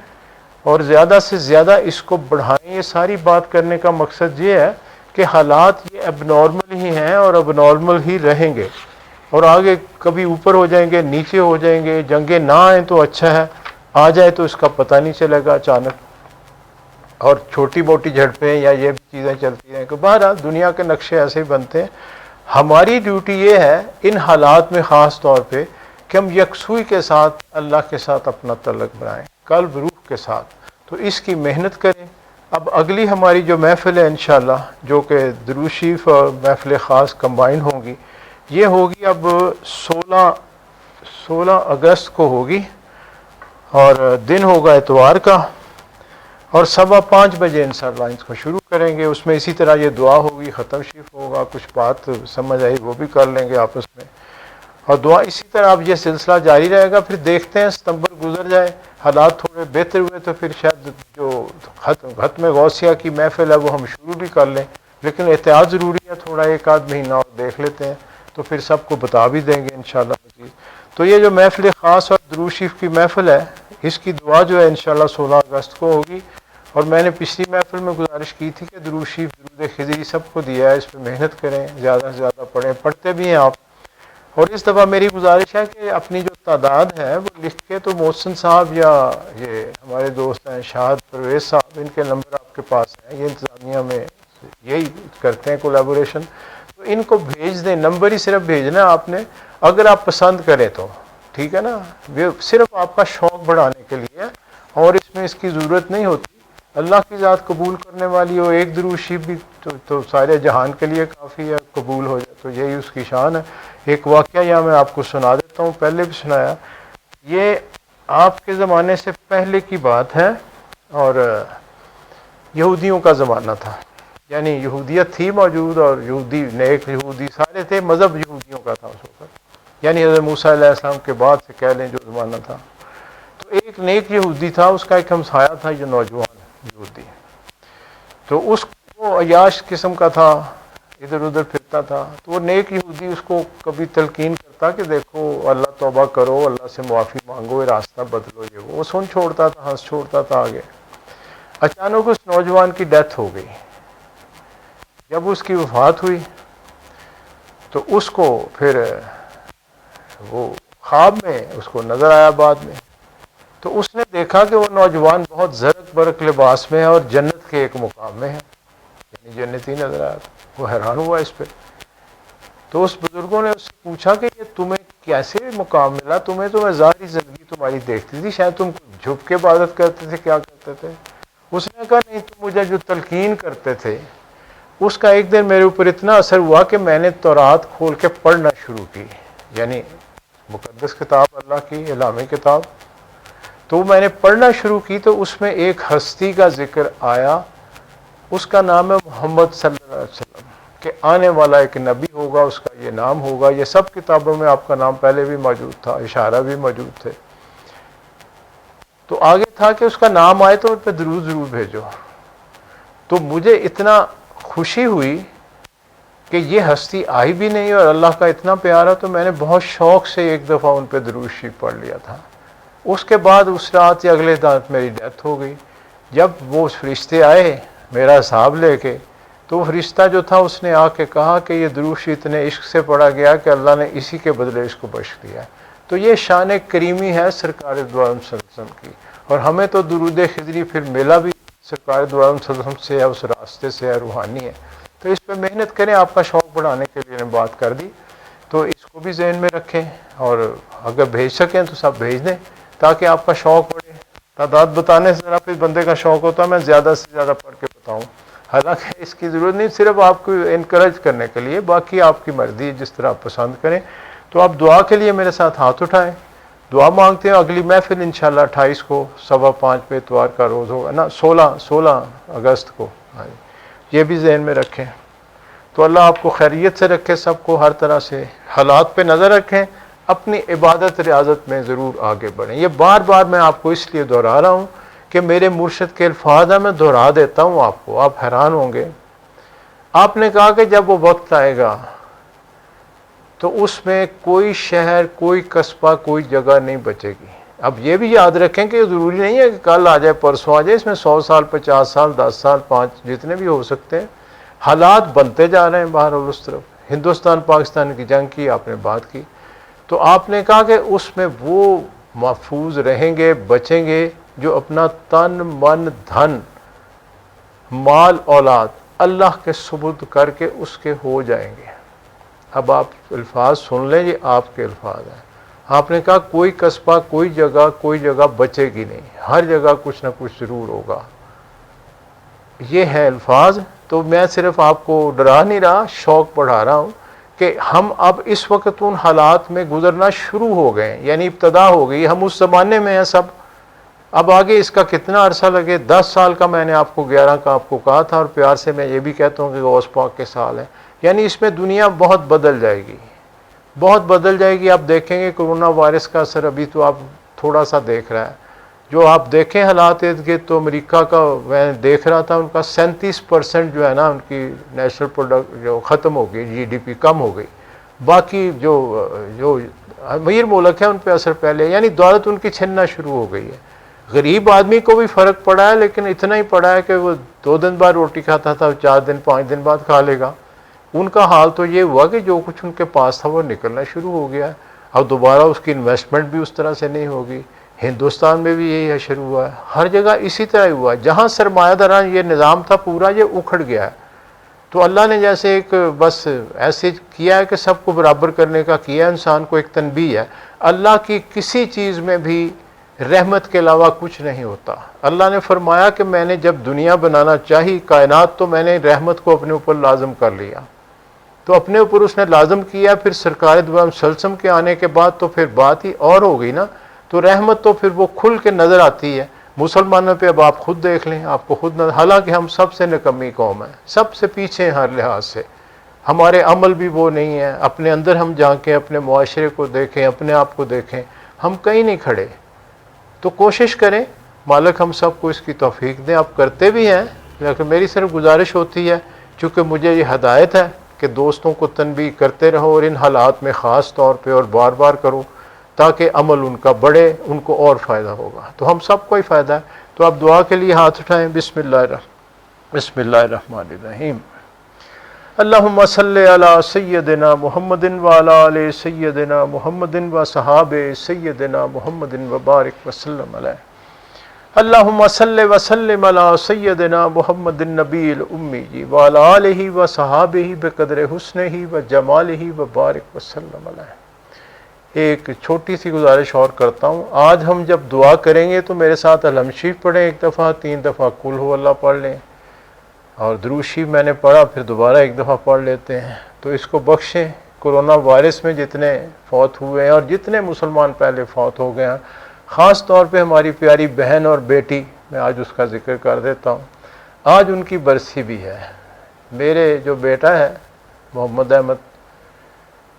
اور زیادہ سے زیادہ اس کو بڑھائیں۔ یہ ساری بات کرنے کا مقصد یہ ہے کہ حالات یہ اب نارمل ہی ہیں اور اب نارمل ہی رہیں گے، اور آگے کبھی اوپر ہو جائیں گے، نیچے ہو جائیں گے، جنگیں نہ آئیں تو اچھا ہے، آ جائے تو اس کا پتہ نہیں چلے گا اچانک، اور چھوٹی موٹی جھڑپیں یا یہ بھی چیزیں چلتی ہیں کہ بہرحال دنیا کے نقشے ایسے ہی بنتے ہیں۔ ہماری ڈیوٹی یہ ہے ان حالات میں خاص طور پہ کہ ہم یکسوئی کے ساتھ اللہ کے ساتھ اپنا تعلق بنائیں، قلب روح کے ساتھ، تو اس کی محنت کریں۔ اب اگلی ہماری جو محفل ہے انشاءاللہ، جو کہ درود شریف اور محفل خاص کمبائن ہوں گی، یہ ہوگی اب 16 اگست کو ہوگی، اور دن ہوگا اتوار کا، اور 5:15 بجے انشاءاللہ اس کو شروع کریں گے۔ اس میں اسی طرح یہ دعا ہوگی، ختم شریف ہوگا، کچھ بات سمجھ آئی وہ بھی کر لیں گے آپس میں، اور دعا اسی طرح اب یہ سلسلہ جاری رہے گا۔ پھر دیکھتے ہیں ستمبر گزر جائے، حالات تھوڑے بہتر ہوئے تو پھر شاید جو ختم غوثیہ کی محفل ہے وہ ہم شروع بھی کر لیں، لیکن احتیاط ضروری ہے، تھوڑا ایک آدھ مہینہ اور دیکھ لیتے ہیں تو پھر سب کو بتا بھی دیں گے انشاءاللہ مزید۔ تو یہ جو محفل خاص اور درود شریف کی محفل ہے، اس کی دعا جو ہے انشاءاللہ 16 اگست کو ہوگی، اور میں نے پچھلی محفل میں گزارش کی تھی کہ درود شریف، درود خضری سب کو دیا ہے، اس پہ محنت کریں، زیادہ سے زیادہ پڑھیں، پڑھتے بھی ہیں آپ۔ اور اس دفعہ میری گزارش ہے کہ اپنی جو تعداد ہے وہ لکھ کے، تو محسن صاحب یا یہ ہمارے دوست ہیں شاہد پرویز صاحب، ان کے نمبر آپ کے پاس ہیں، یہ انتظامیہ میں یہی کرتے ہیں کولیبوریشن، تو ان کو بھیج دیں، نمبر ہی صرف بھیجنا ہے آپ نے، اگر آپ پسند کریں تو ٹھیک ہے نا، یہ صرف آپ کا شوق بڑھانے کے لیے ہے، اور اس میں اس کی ضرورت نہیں ہوتی۔ اللہ کی ذات قبول کرنے والی ہو، ایک درود شریف بھی تو سارے جہان کے لیے کافی ہے، قبول ہو جائے تو یہی اس کی شان ہے۔ ایک واقعہ یہاں میں آپ کو سنا دیتا ہوں، پہلے بھی سنایا، یہ آپ کے زمانے سے پہلے کی بات ہے، اور یہودیوں کا زمانہ تھا، یعنی یہودیت تھی موجود، اور یہودی، نیک یہودی سارے تھے، مذہب یہودیوں کا تھا اس وقت، یعنی حضرت موسیٰ علیہ السلام کے بعد سے کہہ لیں جو زمانہ تھا۔ تو ایک نیک یہودی تھا، اس کا ایک ہمسایہ تھا جو نوجوان یہودی، تو اس کو عیاش قسم کا تھا، ادھر ادھر پھرتا تھا، تو وہ نیک یہودی اس کو کبھی تلقین کرتا کہ دیکھو اللہ توبہ کرو، اللہ سے معافی مانگو، یہ راستہ بدلو، یہ وہ سن چھوڑتا تھا، ہنس چھوڑتا تھا آگے۔ اچانک اس نوجوان کی ڈیتھ ہو گئی۔ جب اس کی وفات ہوئی تو اس کو پھر وہ خواب میں اس کو نظر آیا بعد میں، تو اس نے دیکھا کہ وہ نوجوان بہت زرق برق لباس میں ہے اور جنت کے ایک مقام میں ہے، یعنی جنتی نظر آیا تھا۔ وہ حیران ہوا اس پہ، تو اس بزرگوں نے اس سے پوچھا کہ یہ تمہیں کیسے مقام ملا، تمہیں تو میں ظاہری زندگی تمہاری دیکھتی تھی، شاید تم جھک کے عبادت کرتے تھے، کیا کرتے تھے؟ اس نے کہا نہیں، تم مجھے جو تلقین کرتے تھے اس کا ایک دن میرے اوپر اتنا اثر ہوا کہ میں نے تورات کھول کے پڑھنا شروع کی، یعنی مقدس کتاب اللہ کی الہامی کتاب، تو میں نے پڑھنا شروع کی تو اس میں ایک ہستی کا ذکر آیا، اس کا نام ہے محمد صلی اللہ علیہ وسلم، کہ آنے والا ایک نبی ہوگا، اس کا یہ نام ہوگا۔ یہ سب کتابوں میں آپ کا نام پہلے بھی موجود تھا، اشارہ بھی موجود تھے، تو آگے تھا کہ اس کا نام آئے تو ان پہ درود ضرور بھیجو۔ تو مجھے اتنا خوشی ہوئی کہ یہ ہستی آئی بھی نہیں اور اللہ کا اتنا پیارا، تو میں نے بہت شوق سے ایک دفعہ ان پہ درود شریف پڑھ لیا تھا۔ اس کے بعد اس رات یا اگلے رات میری ڈیتھ ہو گئی۔ جب وہ فرشتے آئے میرا حساب لے کے، تو وہ فرشتہ جو تھا اس نے آ کے کہا کہ یہ درود شریف اتنے عشق سے پڑھا گیا کہ اللہ نے اسی کے بدلے اس کو بخش دیا۔ تو یہ شان کریمی ہے سرکار دو عالم صلی اللہ علیہ وسلم کی، اور ہمیں تو درود خضری پھر ملا بھی سرکار دو عالم صلی اللہ علیہ وسلم سے ہے، اس راستے سے ہے، روحانی ہے۔ تو اس پہ محنت کریں، آپ کا شوق بڑھانے کے لیے نے بات کر دی، تو اس کو بھی ذہن میں رکھیں، اور اگر بھیج سکیں تو سب بھیج دیں تاکہ آپ کا شوق بڑھے۔ تعداد بتانے سے ذرا پھر بندے کا شوق ہوتا ہے میں زیادہ سے زیادہ پڑھ کے بتاؤں، حالانکہ اس کی ضرورت نہیں، صرف آپ کو انکریج کرنے کے لیے، باقی آپ کی مرضی جس طرح آپ پسند کریں۔ تو آپ دعا کے لیے میرے ساتھ ہاتھ اٹھائیں، دعا مانگتے ہیں۔ اگلی محفل انشاءاللہ 28 کو 5:15 پہ اتوار کا روز ہوگا نا، 16 اگست کو، یہ بھی ذہن میں رکھیں۔ تو اللہ آپ کو خیریت سے رکھے، سب کو ہر طرح سے حالات پہ نظر رکھیں، اپنی عبادت ریاضت میں ضرور آگے بڑھیں۔ یہ بار بار میں آپ کو اس لیے دہرا رہا ہوں کہ میرے مرشد کے الفاظ ہیں، میں دہرا دیتا ہوں آپ کو، آپ حیران ہوں گے۔ آپ نے کہا کہ جب وہ وقت آئے گا تو اس میں کوئی شہر، کوئی قصبہ، کوئی جگہ نہیں بچے گی۔ اب یہ بھی یاد رکھیں کہ ضروری نہیں ہے کہ کل آ جائے، پرسوں آ جائے، اس میں 100 سال، 50 سال، 10 سال، 5 جتنے بھی ہو سکتے ہیں۔ حالات بنتے جا رہے ہیں باہر اور اس طرف۔ ہندوستان پاکستان کی جنگ کی آپ نے بات کی، تو آپ نے کہا کہ اس میں وہ محفوظ رہیں گے، بچیں گے جو اپنا تن، من، دھن، مال، اولاد اللہ کے سپرد کر کے اس کے ہو جائیں گے۔ اب آپ الفاظ سن لیں، یہ آپ کے الفاظ ہیں۔ آپ نے کہا کوئی قصبہ، کوئی جگہ بچے گی نہیں، ہر جگہ کچھ نہ کچھ ضرور ہوگا۔ یہ ہے الفاظ۔ تو میں صرف آپ کو ڈرا نہیں رہا، شوق بڑھا رہا ہوں کہ ہم اب اس وقت ان حالات میں گزرنا شروع ہو گئے ہیں، یعنی ابتدا ہو گئی، ہم اس زمانے میں ہیں سب۔ اب آگے اس کا کتنا عرصہ لگے، 10 سال کا میں نے آپ کو 11 کا آپ کو کہا تھا، اور پیار سے میں یہ بھی کہتا ہوں کہ غوث پاک کے سال ہیں، یعنی اس میں دنیا بہت بدل جائے گی، بہت بدل جائے گی۔ آپ دیکھیں گے کرونا وائرس کا اثر ابھی تو آپ تھوڑا سا دیکھ رہا ہے، جو آپ دیکھیں حالات ارد گرد، تو امریکہ کا میں دیکھ رہا تھا، ان کا 37% جو ہے نا ان کی نیشنل پروڈکٹ جو ختم ہو گئی، جی ڈی پی کم ہو گئی۔ باقی جو امیر ملک ہیں ان پہ اثر پہلے، یعنی دولت ان کی چھننا شروع ہو گئی ہے۔ غریب آدمی کو بھی فرق پڑا ہے، لیکن اتنا ہی پڑا ہے کہ وہ 2 دن بعد روٹی کھاتا تھا، 4 دن 5 دن بعد کھا لے گا۔ ان کا حال تو یہ ہوا کہ جو کچھ ان کے پاس تھا وہ نکلنا شروع ہو گیا ہے۔ اب دوبارہ اس کی انویسٹمنٹ بھی اس طرح سے نہیں ہوگی۔ ہندوستان میں بھی یہی ہے، شروع ہوا ہے، ہر جگہ اسی طرح ہی ہوا ہے۔ جہاں سرمایہ داران یہ نظام تھا پورا، یہ اکھڑ گیا ہے۔ تو اللہ نے جیسے ایک بس ایسے کیا ہے کہ سب کو برابر کرنے کا کیا ہے، انسان کو ایک تنبیہ ہے۔ اللہ کی کسی چیز میں بھی رحمت کے علاوہ کچھ نہیں ہوتا۔ اللہ نے فرمایا کہ میں نے جب دنیا بنانا چاہی، کائنات، تو میں نے رحمت کو اپنے اوپر لازم کر لیا، تو اپنے اوپر اس نے لازم کیا۔ پھر سرکار دو عالم صلی اللہ علیہ وسلم کے آنے کے بعد تو پھر بات ہی اور ہو گئی نا، تو رحمت تو پھر وہ کھل کے نظر آتی ہے مسلمانوں پہ۔ اب آپ خود دیکھ لیں، آپ کو خود نظر، حالانکہ ہم سب سے نکمی قوم ہیں، سب سے پیچھے ہیں ہر لحاظ سے، ہمارے عمل بھی وہ نہیں ہیں، اپنے اندر ہم جھانکیں، اپنے معاشرے کو دیکھیں، اپنے آپ کو دیکھیں، ہم کہیں نہیں کھڑے۔ تو کوشش کریں، مالک ہم سب کو اس کی توفیق دیں۔ آپ کرتے بھی ہیں، لیکن میری صرف گزارش ہوتی ہے، چونکہ مجھے یہ ہدایت ہے کہ دوستوں کو تنبیہ کرتے رہو، اور ان حالات میں خاص طور پہ اور بار بار کرو، تاکہ عمل ان کا بڑھے، ان کو اور فائدہ ہوگا، تو ہم سب کو ہی فائدہ ہے۔ تو آپ دعا کے لیے ہاتھ اٹھائیں۔ بسم اللہ الرحمن الرحیم۔ اللہم صلی علی سیدنا محمد وعلی آل سیدنا محمد وصحابہ سیدنا محمد وبارک وسلم علیہ۔ اللہم صلی وسلم علی سیدنا محمد النبی الامی جی وعلی آلہ وصحابہ بقدر حسنہ وجمالہ وبارک وسلم علیہ۔ ایک چھوٹی سی گزارش اور کرتا ہوں، آج ہم جب دعا کریں گے تو میرے ساتھ الحمد شریف پڑھیں 1 دفعہ، 3 دفعہ قل ہو اللہ پڑھ لیں، اور درود شریف میں نے پڑھا، پھر دوبارہ 1 دفعہ پڑھ لیتے ہیں، تو اس کو بخشیں۔ کرونا وائرس میں جتنے فوت ہوئے ہیں اور جتنے مسلمان پہلے فوت ہو گئے ہیں، خاص طور پہ ہماری پیاری بہن اور بیٹی، میں آج اس کا ذکر کر دیتا ہوں، آج ان کی برسی بھی ہے۔ میرے جو بیٹا ہے محمد احمد،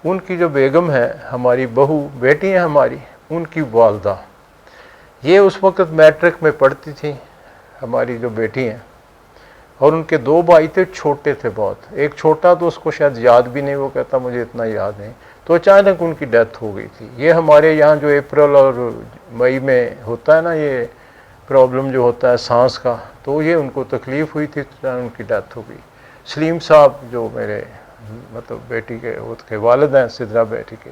ان کی جو بیگم ہے، ہماری بہو، بیٹی ہیں ہماری، ان کی والدہ، یہ اس وقت میٹرک میں پڑھتی تھیں، ہماری جو بیٹی ہیں، اور ان کے 2 بھائی تھے، چھوٹے تھے بہت، ایک چھوٹا تو اس کو شاید یاد بھی نہیں، وہ کہتا مجھے اتنا یاد نہیں، تو اچانک ان کی ڈیتھ ہو گئی تھی۔ یہ ہمارے یہاں جو اپریل اور مئی میں ہوتا ہے نا، یہ پرابلم جو ہوتا ہے سانس کا، تو یہ ان کو تکلیف ہوئی تھی، ان کی ڈیتھ ہو گئی۔ سلیم صاحب جو میرے مطلب بیٹی کے والد ہیں، سدرا بیٹی کے،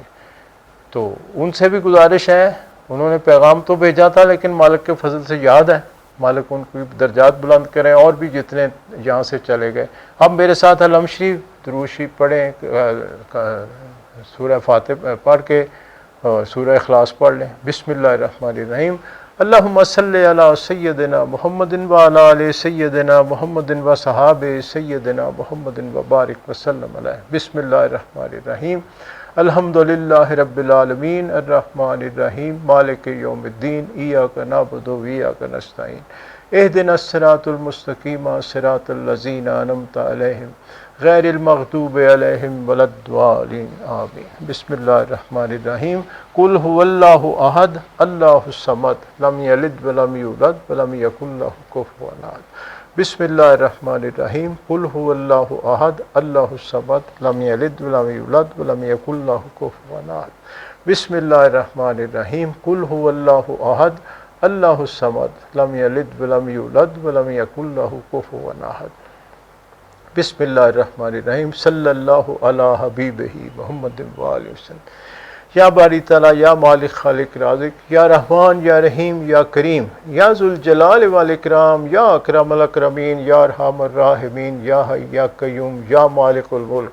تو ان سے بھی گزارش ہے، انہوں نے پیغام تو بھیجا تھا، لیکن مالک کے فضل سے یاد ہے، مالک ان کی درجات بلند کریں، اور بھی جتنے یہاں سے چلے گئے۔ اب میرے ساتھ الحمد شریف، درود شریف پڑھیں، سورہ فاتحہ پڑھ کے سورہ اخلاص پڑھ لیں۔ بسم اللہ الرحمن الرحیم۔ اللہم صلی علی سیدنا محمد وعلی آل سیدنا محمد وصحابہ سیدنا محمد وبارک وسلم علیہ۔ بسم اللہ الرحمن الرحیم۔ الحمدللہ رب العالمین الرحمن الرحیم مالک یوم الدین ایاک نعبد و ایاک نستعین اہدنا الصراط المستقیم صراط الذین انعمت علیہم غیر المغضوب علیہم ولا الضالین آمین۔ بسم اللہ الرحمن الرحیم۔ قل هو اللہ احد اللہ الصمد لم یلد ولم یولد ولم یکن لہ کفوا احد۔ بسم اللہ الرحمن الرحیم۔ قل هو اللہ احد اللہ الصمد لم یلد ولم یولد ولم یکن لہ کفوا احد۔ بسم اللہ الرحمن الرحیم۔ قل هو اللہ احد اللہ الصمد لم یلد ولم یولد ولم یکن لہ کفوا احد۔ بسم اللہ الرحمن الرحیم۔ صلی اللہ علی حبیبہ محمد وآلہ وسلم۔ یا باری تعالیٰ، یا مالک خالق رازق، یا رحمان، یا رحیم، یا کریم، یا ذوالجلال والاکرام، یا اکرم الاکرمین، یا ارحم الراحمین، یا حی یا قیوم، یا مالک الملک،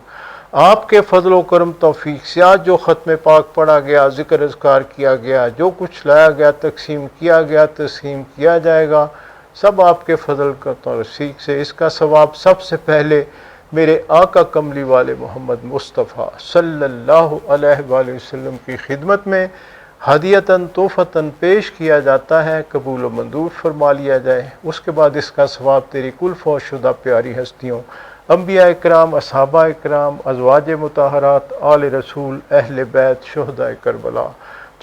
آپ کے فضل و کرم توفیق سے آج جو ختم پاک پڑھا گیا، ذکر اذکار کیا گیا، جو کچھ لایا گیا، تقسیم کیا گیا، تسلیم کیا جائے گا، سب آپ کے فضل کا توفیق سے اس کا ثواب سب سے پہلے میرے آقا کملی والے محمد مصطفیٰ صلی اللہ علیہ وآلہ وسلم کی خدمت میں ہدیتاً تحفتاً پیش کیا جاتا ہے، قبول و منظور فرما لیا جائے۔ اس کے بعد اس کا ثواب تیری کل فوت شدہ پیاری ہستیوں، انبیاء اکرام، اصحابہ اکرام، ازواج مطہرات، آل رسول، اہل بیت، شہداء کربلا،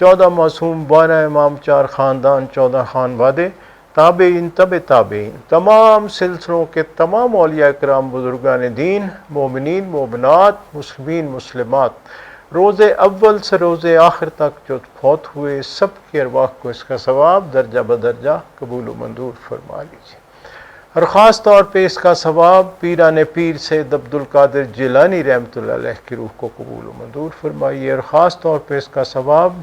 14 معصوم، 12 امام، 4 خاندان، 14 خانوادے، تابعین، تبع تابعین، تمام سلسلوں کے تمام اولیاء اکرام، بزرگان دین، مومنین، مومنات، مسلمین، مسلمات، روز اول سے روز آخر تک جو فوت ہوئے سب کی ارواح کو اس کا ثواب درجہ بدرجہ قبول و منظور فرما لیجیے۔ اور خاص طور پہ اس کا ثواب پیران پیر سید عبد القادر جیلانی رحمۃ اللہ علیہ کی روح کو قبول و منظور فرمائیے۔ اور خاص طور پہ اس کا ثواب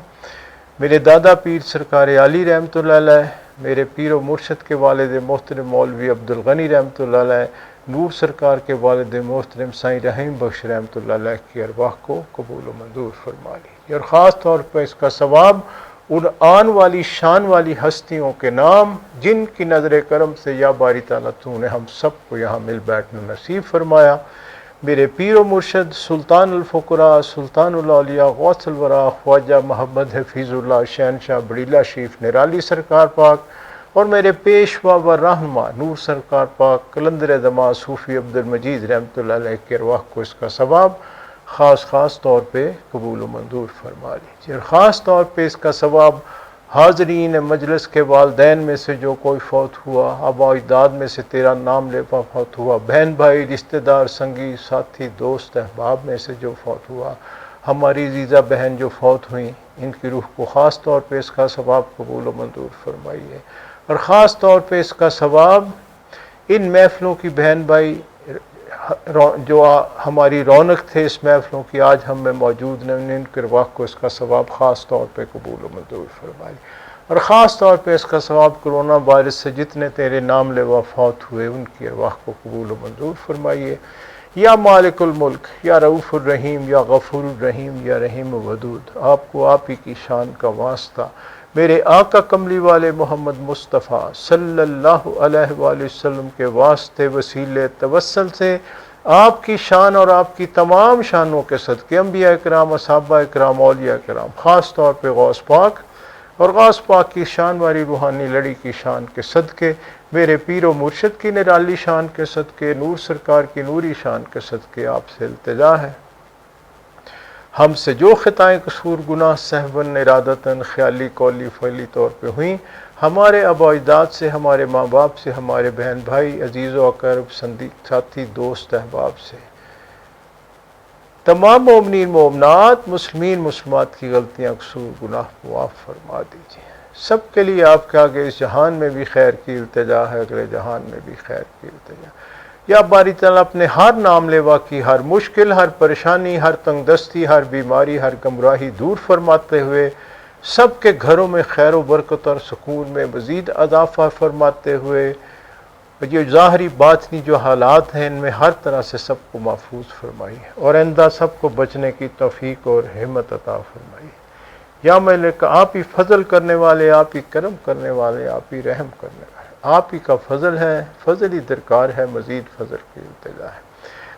میرے دادا پیر سرکار علی رحمۃ اللہ علیہ، میرے پیر و مرشد کے والد محترم مولوی عبد الغنی رحمۃ اللہ علیہ، نور سرکار کے والد محترم سائیں رحیم بخش رحمۃ اللہ علیہ کی ارواح کو قبول و منظور فرما لیجیے۔ اور خاص طور پر اس کا ثواب ان آن والی شان والی ہستیوں کے نام جن کی نظر کرم سے یا باری تعالیٰ تو نے ہم سب کو یہاں مل بیٹھنا نصیب فرمایا۔ میرے پیر و مرشد سلطان الفقراء، سلطان الاولیاء، غوث الورا، خواجہ محمد حفیظ اللہ شہنشاہ بڑیلہ شریف نرالی سرکار پاک، اور میرے پیشوا و رہنما نور سرکار پاک قلندر دماء صوفی عبد المجید رحمۃ اللہ علیہ کی ارواح کو اس کا ثواب خاص طور پہ قبول و منظور فرما لیجیے۔ اور خاص طور پہ اس کا ثواب حاضرین مجلس کے والدین میں سے جو کوئی فوت ہوا، آبا و اجداد میں سے تیرا نام لیوا فوت ہوا، بہن بھائی، رشتہ دار، سنگی ساتھی، دوست احباب میں سے جو فوت ہوا، ہماری عزیزہ بہن جو فوت ہوئیں، ان کی روح کو خاص طور پہ اس کا ثواب قبول و منظور فرمائیے۔ اور خاص طور پہ اس کا ثواب ان محفلوں کی بہن بھائی جو ہماری رونق تھے اس محفلوں کی، آج ہم میں موجود ہیں، ان کے ارواح کو اس کا ثواب خاص طور پہ قبول و منظور فرمائے۔ اور خاص طور پہ اس کا ثواب کرونا وائرس سے جتنے تیرے نام لیوا فوت ہوئے ان کی ارواح کو قبول و منظور فرمائیے۔ یا مالک الملک، یا رؤوف الرحیم، یا غفور الرحیم، یا رحیم ودود، آپ کو آپ ہی کی شان کا واسطہ میرے آقا کملی والے محمد مصطفیٰ صلی اللہ علیہ وآلہ وسلم کے واسطے وسیلے توسل سے آپ کی شان اور آپ کی تمام شانوں کے صدقے، انبیاء اکرام، اصحابہ اکرام، اولیاء اکرام، خاص طور پہ غوث پاک اور غوث پاک کی شان والی روحانی لڑی کی شان کے صدقے، میرے پیر و مرشد کی نرالی شان کے صدقے، نور سرکار کی نوری شان کے صدقے آپ سے التجا ہے، ہم سے جو خطائیں قصور گناہ سہون ارادتاً خیالی قولی فعلی طور پہ ہوئیں، ہمارے آبا و اجداد سے، ہمارے ماں باپ سے، ہمارے بہن بھائی، عزیز و اقرب، ساتھی، دوست احباب سے، تمام مومنین مومنات، مسلمین مسلمات کی غلطیاں قصور گناہ معاف فرما دیجیے۔ سب کے لیے آپ کے آگے اس جہان میں بھی خیر کی التجا ہے، اگلے جہان میں بھی خیر کی التجا۔ یا باری تعالیٰ اپنے ہر نام لیوا کی ہر مشکل، ہر پریشانی، ہر تنگ دستی، ہر بیماری، ہر گمراہی دور فرماتے ہوئے سب کے گھروں میں خیر و برکت اور سکون میں مزید اضافہ فرماتے ہوئے، یہ ظاہری باطنی جو حالات ہیں ان میں ہر طرح سے سب کو محفوظ فرمائیے اور آئندہ سب کو بچنے کی توفیق اور ہمت عطا فرمائیے۔ یا ملک آپ ہی فضل کرنے والے، آپ ہی کرم کرنے والے، آپ ہی رحم کرنے والے، آپ ہی کا فضل ہے، فضل ہی درکار ہے، مزید فضل کی التجا ہے۔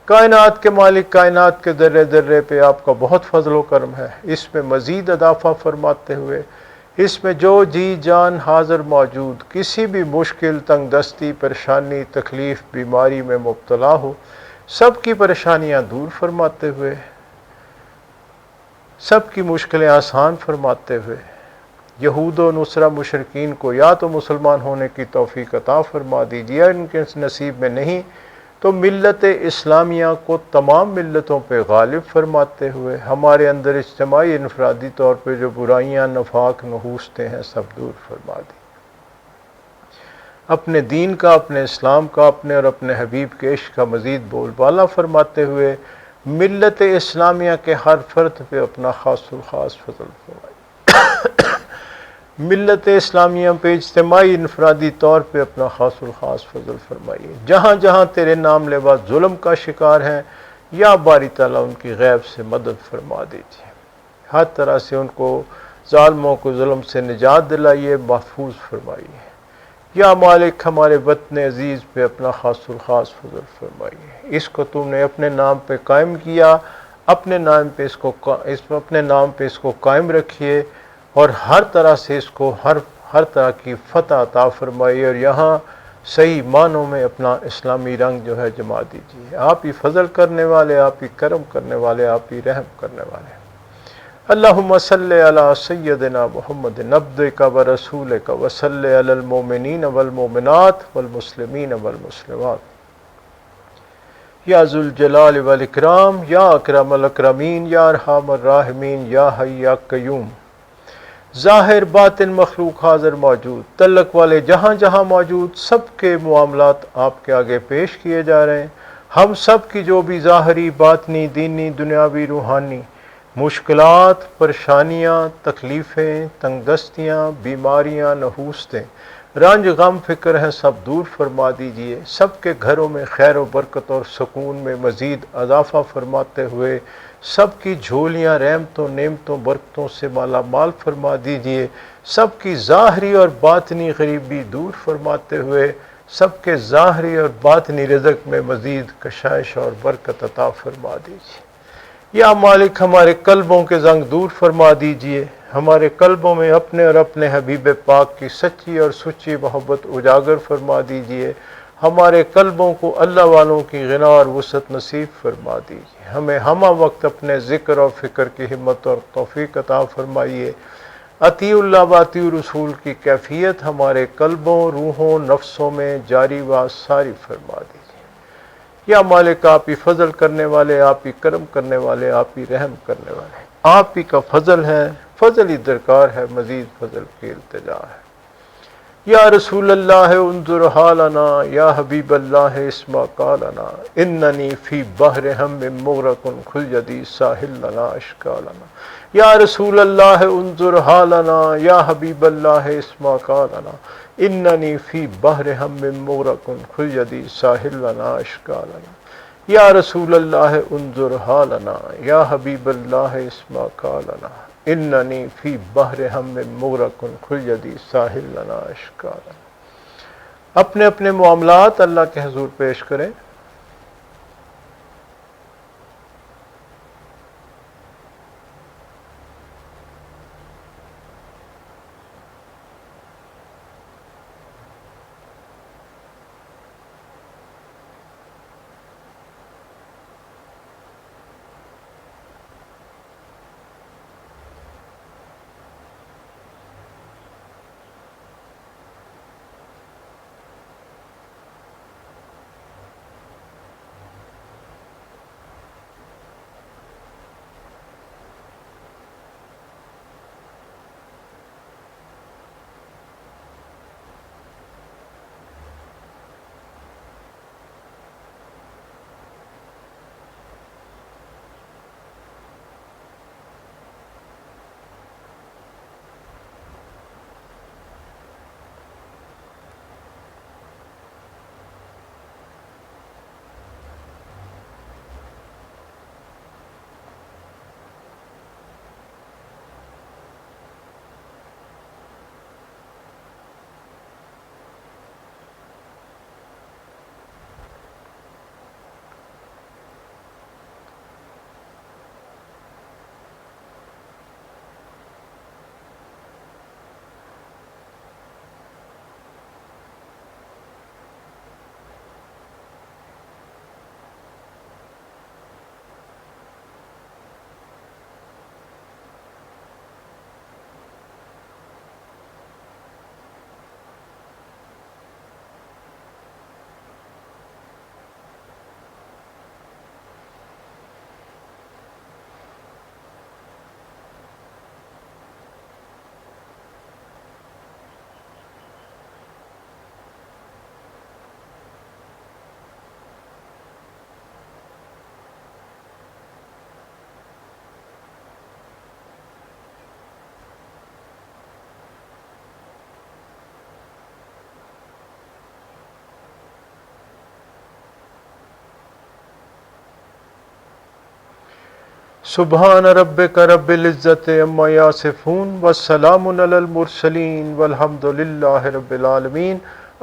کائنات کے مالک، کائنات کے ذرے ذرے پہ آپ کا بہت فضل و کرم ہے، اس میں مزید اضافہ فرماتے ہوئے اس میں جو جی جان حاضر موجود کسی بھی مشکل، تنگ دستی، پریشانی، تکلیف، بیماری میں مبتلا ہو، سب کی پریشانیاں دور فرماتے ہوئے، سب کی مشکلیں آسان فرماتے ہوئے، یہود و نصرہ مشرکین کو یا تو مسلمان ہونے کی توفیق عطا فرما دیجیے، ان کے نصیب میں نہیں تو ملت اسلامیہ کو تمام ملتوں پہ غالب فرماتے ہوئے ہمارے اندر اجتماعی انفرادی طور پہ جو برائیاں نفاق نحوستیں ہیں سب دور فرما دی، اپنے دین کا، اپنے اسلام کا، اپنے اور اپنے حبیب کے عشق کا مزید بول بالا فرماتے ہوئے ملت اسلامیہ کے ہر فرد پہ اپنا خاص الخاص فضل فرمائے، ملت اسلامیہ پہ اجتماعی انفرادی طور پہ اپنا خاص الخاص فضل فرمائیے، جہاں جہاں تیرے نام لیوا ظلم کا شکار ہیں یا باری تعالیٰ ان کی غیب سے مدد فرما دیجیے، ہر طرح سے ان کو ظالموں کو ظلم سے نجات دلائیے، محفوظ فرمائیے، یا مالک ہمارے وطن عزیز پہ اپنا خاص الخاص فضل فرمائیے، اس کو تم نے اپنے نام پہ قائم کیا، اپنے نام پہ اپنے نام پہ اس کو قائم رکھیے اور ہر طرح سے اس کو ہر طرح کی فتح عطا فرمائیے، اور یہاں صحیح معنوں میں اپنا اسلامی رنگ جو ہے جما دیجیے، آپ ہی فضل کرنے والے، آپ ہی کرم کرنے والے، آپ ہی رحم کرنے والے۔ اللہم صلی علی سیدنا محمد عبدک و رسولک و صلی علی المؤمنین والمؤمنات والمسلمین والمسلمات، یا ذو الجلال والاکرام، یا اکرم الاکرمین، یا ارحم الراحمین، یا حی یا قیوم، ظاہر باطن مخلوق حاضر موجود، تعلق والے جہاں جہاں موجود، سب کے معاملات آپ کے آگے پیش کیے جا رہے ہیں، ہم سب کی جو بھی ظاہری باطنی دینی دنیاوی روحانی مشکلات، پریشانیاں، تکلیفیں، تنگ دستیاں، بیماریاں، نحوستیں، رنج غم فکر ہیں، سب دور فرما دیجئے، سب کے گھروں میں خیر و برکت اور سکون میں مزید اضافہ فرماتے ہوئے سب کی جھولیاں رحمتوں نعمتوں برکتوں سے مالا مال فرما دیجئے، سب کی ظاہری اور باطنی غریبی دور فرماتے ہوئے سب کے ظاہری اور باطنی رزق میں مزید کشائش اور برکت عطا فرما دیجئے، یا مالک ہمارے قلبوں کے زنگ دور فرما دیجئے، ہمارے قلبوں میں اپنے اور اپنے حبیب پاک کی سچی اور سچی محبت اجاگر فرما دیجئے، ہمارے قلبوں کو اللہ والوں کی غنا اور وسعت نصیب فرما دیجئے، ہمیں ہمہ وقت اپنے ذکر اور فکر کی ہمت اور توفیق عطا فرمائیے، اطیع اللہ و اطیع رسول کی کیفیت ہمارے قلبوں، روحوں، نفسوں میں جاری و ساری فرما دیجئے، یا مالک آپ ہی فضل کرنے والے، آپ ہی کرم کرنے والے، آپ ہی رحم کرنے والے، آپ ہی کا فضل ہے، فضل ہی درکار ہے، مزید فضل کی التجا ہے، یا رسول اللہ انظر حالنا، یا حبیب اللہ اسمع قالنا، اننی فی بحر ہم مغرق کھل یدی ساحل لنا اشکالنا، یا رسول اللہ انظر حالنا، یا حبیب اللہ اسمع قالنا، اننی فی بحر ہم مغرق کھل یدی ساحل لنا اشکالنا، یا رسول اللہ انظر حالنا، یا حبیب اللہ اسمع قالنا، اننی فی بحر ہم مغرق کھل یدی ساحل لنا اشکالنا۔ اپنے اپنے معاملات اللہ کے حضور پیش کریں۔ سبحان ربک رب العزت عما یصفون والسلام علی المرسلین والحمد للہ رب العالمین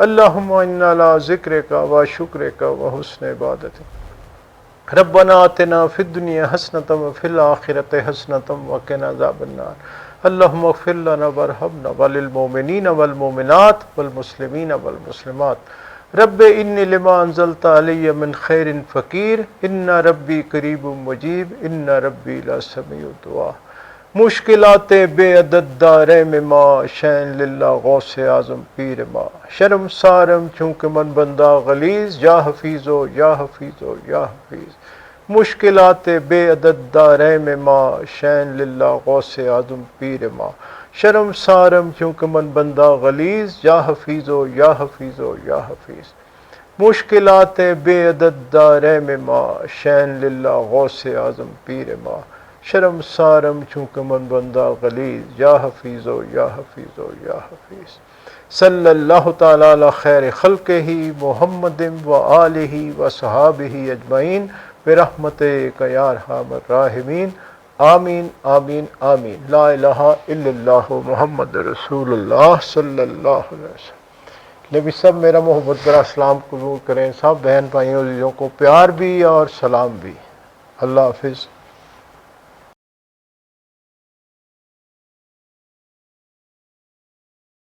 اللہم انا علی ذکرک و شکرک و حسن عبادتک ربنا آتنا فی الدنیا حسنۃ وفی الآخرۃ حسنۃ وقنا عذاب النار اللہم اغفر لنا وارحمنا وللمؤمنین والمؤمنات والمسلمین والمسلمات رب انی لما انزلت علی من خیر فقیر ان ربی قریب مجیب ان ربی لسمیع الدعا مشکلات بے عدد دارے میں ما شین للہ غوث اعظم پیر ما شرم سارم چونکہ من بندہ غلیظ یا حفیظو یا حفیظو یا حفیظ مشکلات بے عدد دارے میں ما شین للہ غوث اعظم پیر ما شرم سارم چونکہ من بندہ غلیظ یا حفیظو یا حفیظو یا حفیظ مشکلات بے عدد دارے میں ما شین للہ غوث اعظم پیر ما شرم سارم چونکہ من بندہ غلیظ یا حفیظو یا حفیظو یا حفیظ صلی اللہ تعالی علی خیر خلقہ محمد و آلہ و صحابہ اجمعین برحمتک یا ارحم الراحمین آمین آمین آمین لا الہ الا اللہ محمد رسول اللہ صلی اللہ علیہ وسلم۔ نبی سب میرا محبت برا سلام قبول کریں، سب بہن بھائیوں عزیزوں کو پیار بھی اور سلام بھی۔ اللہ حافظ۔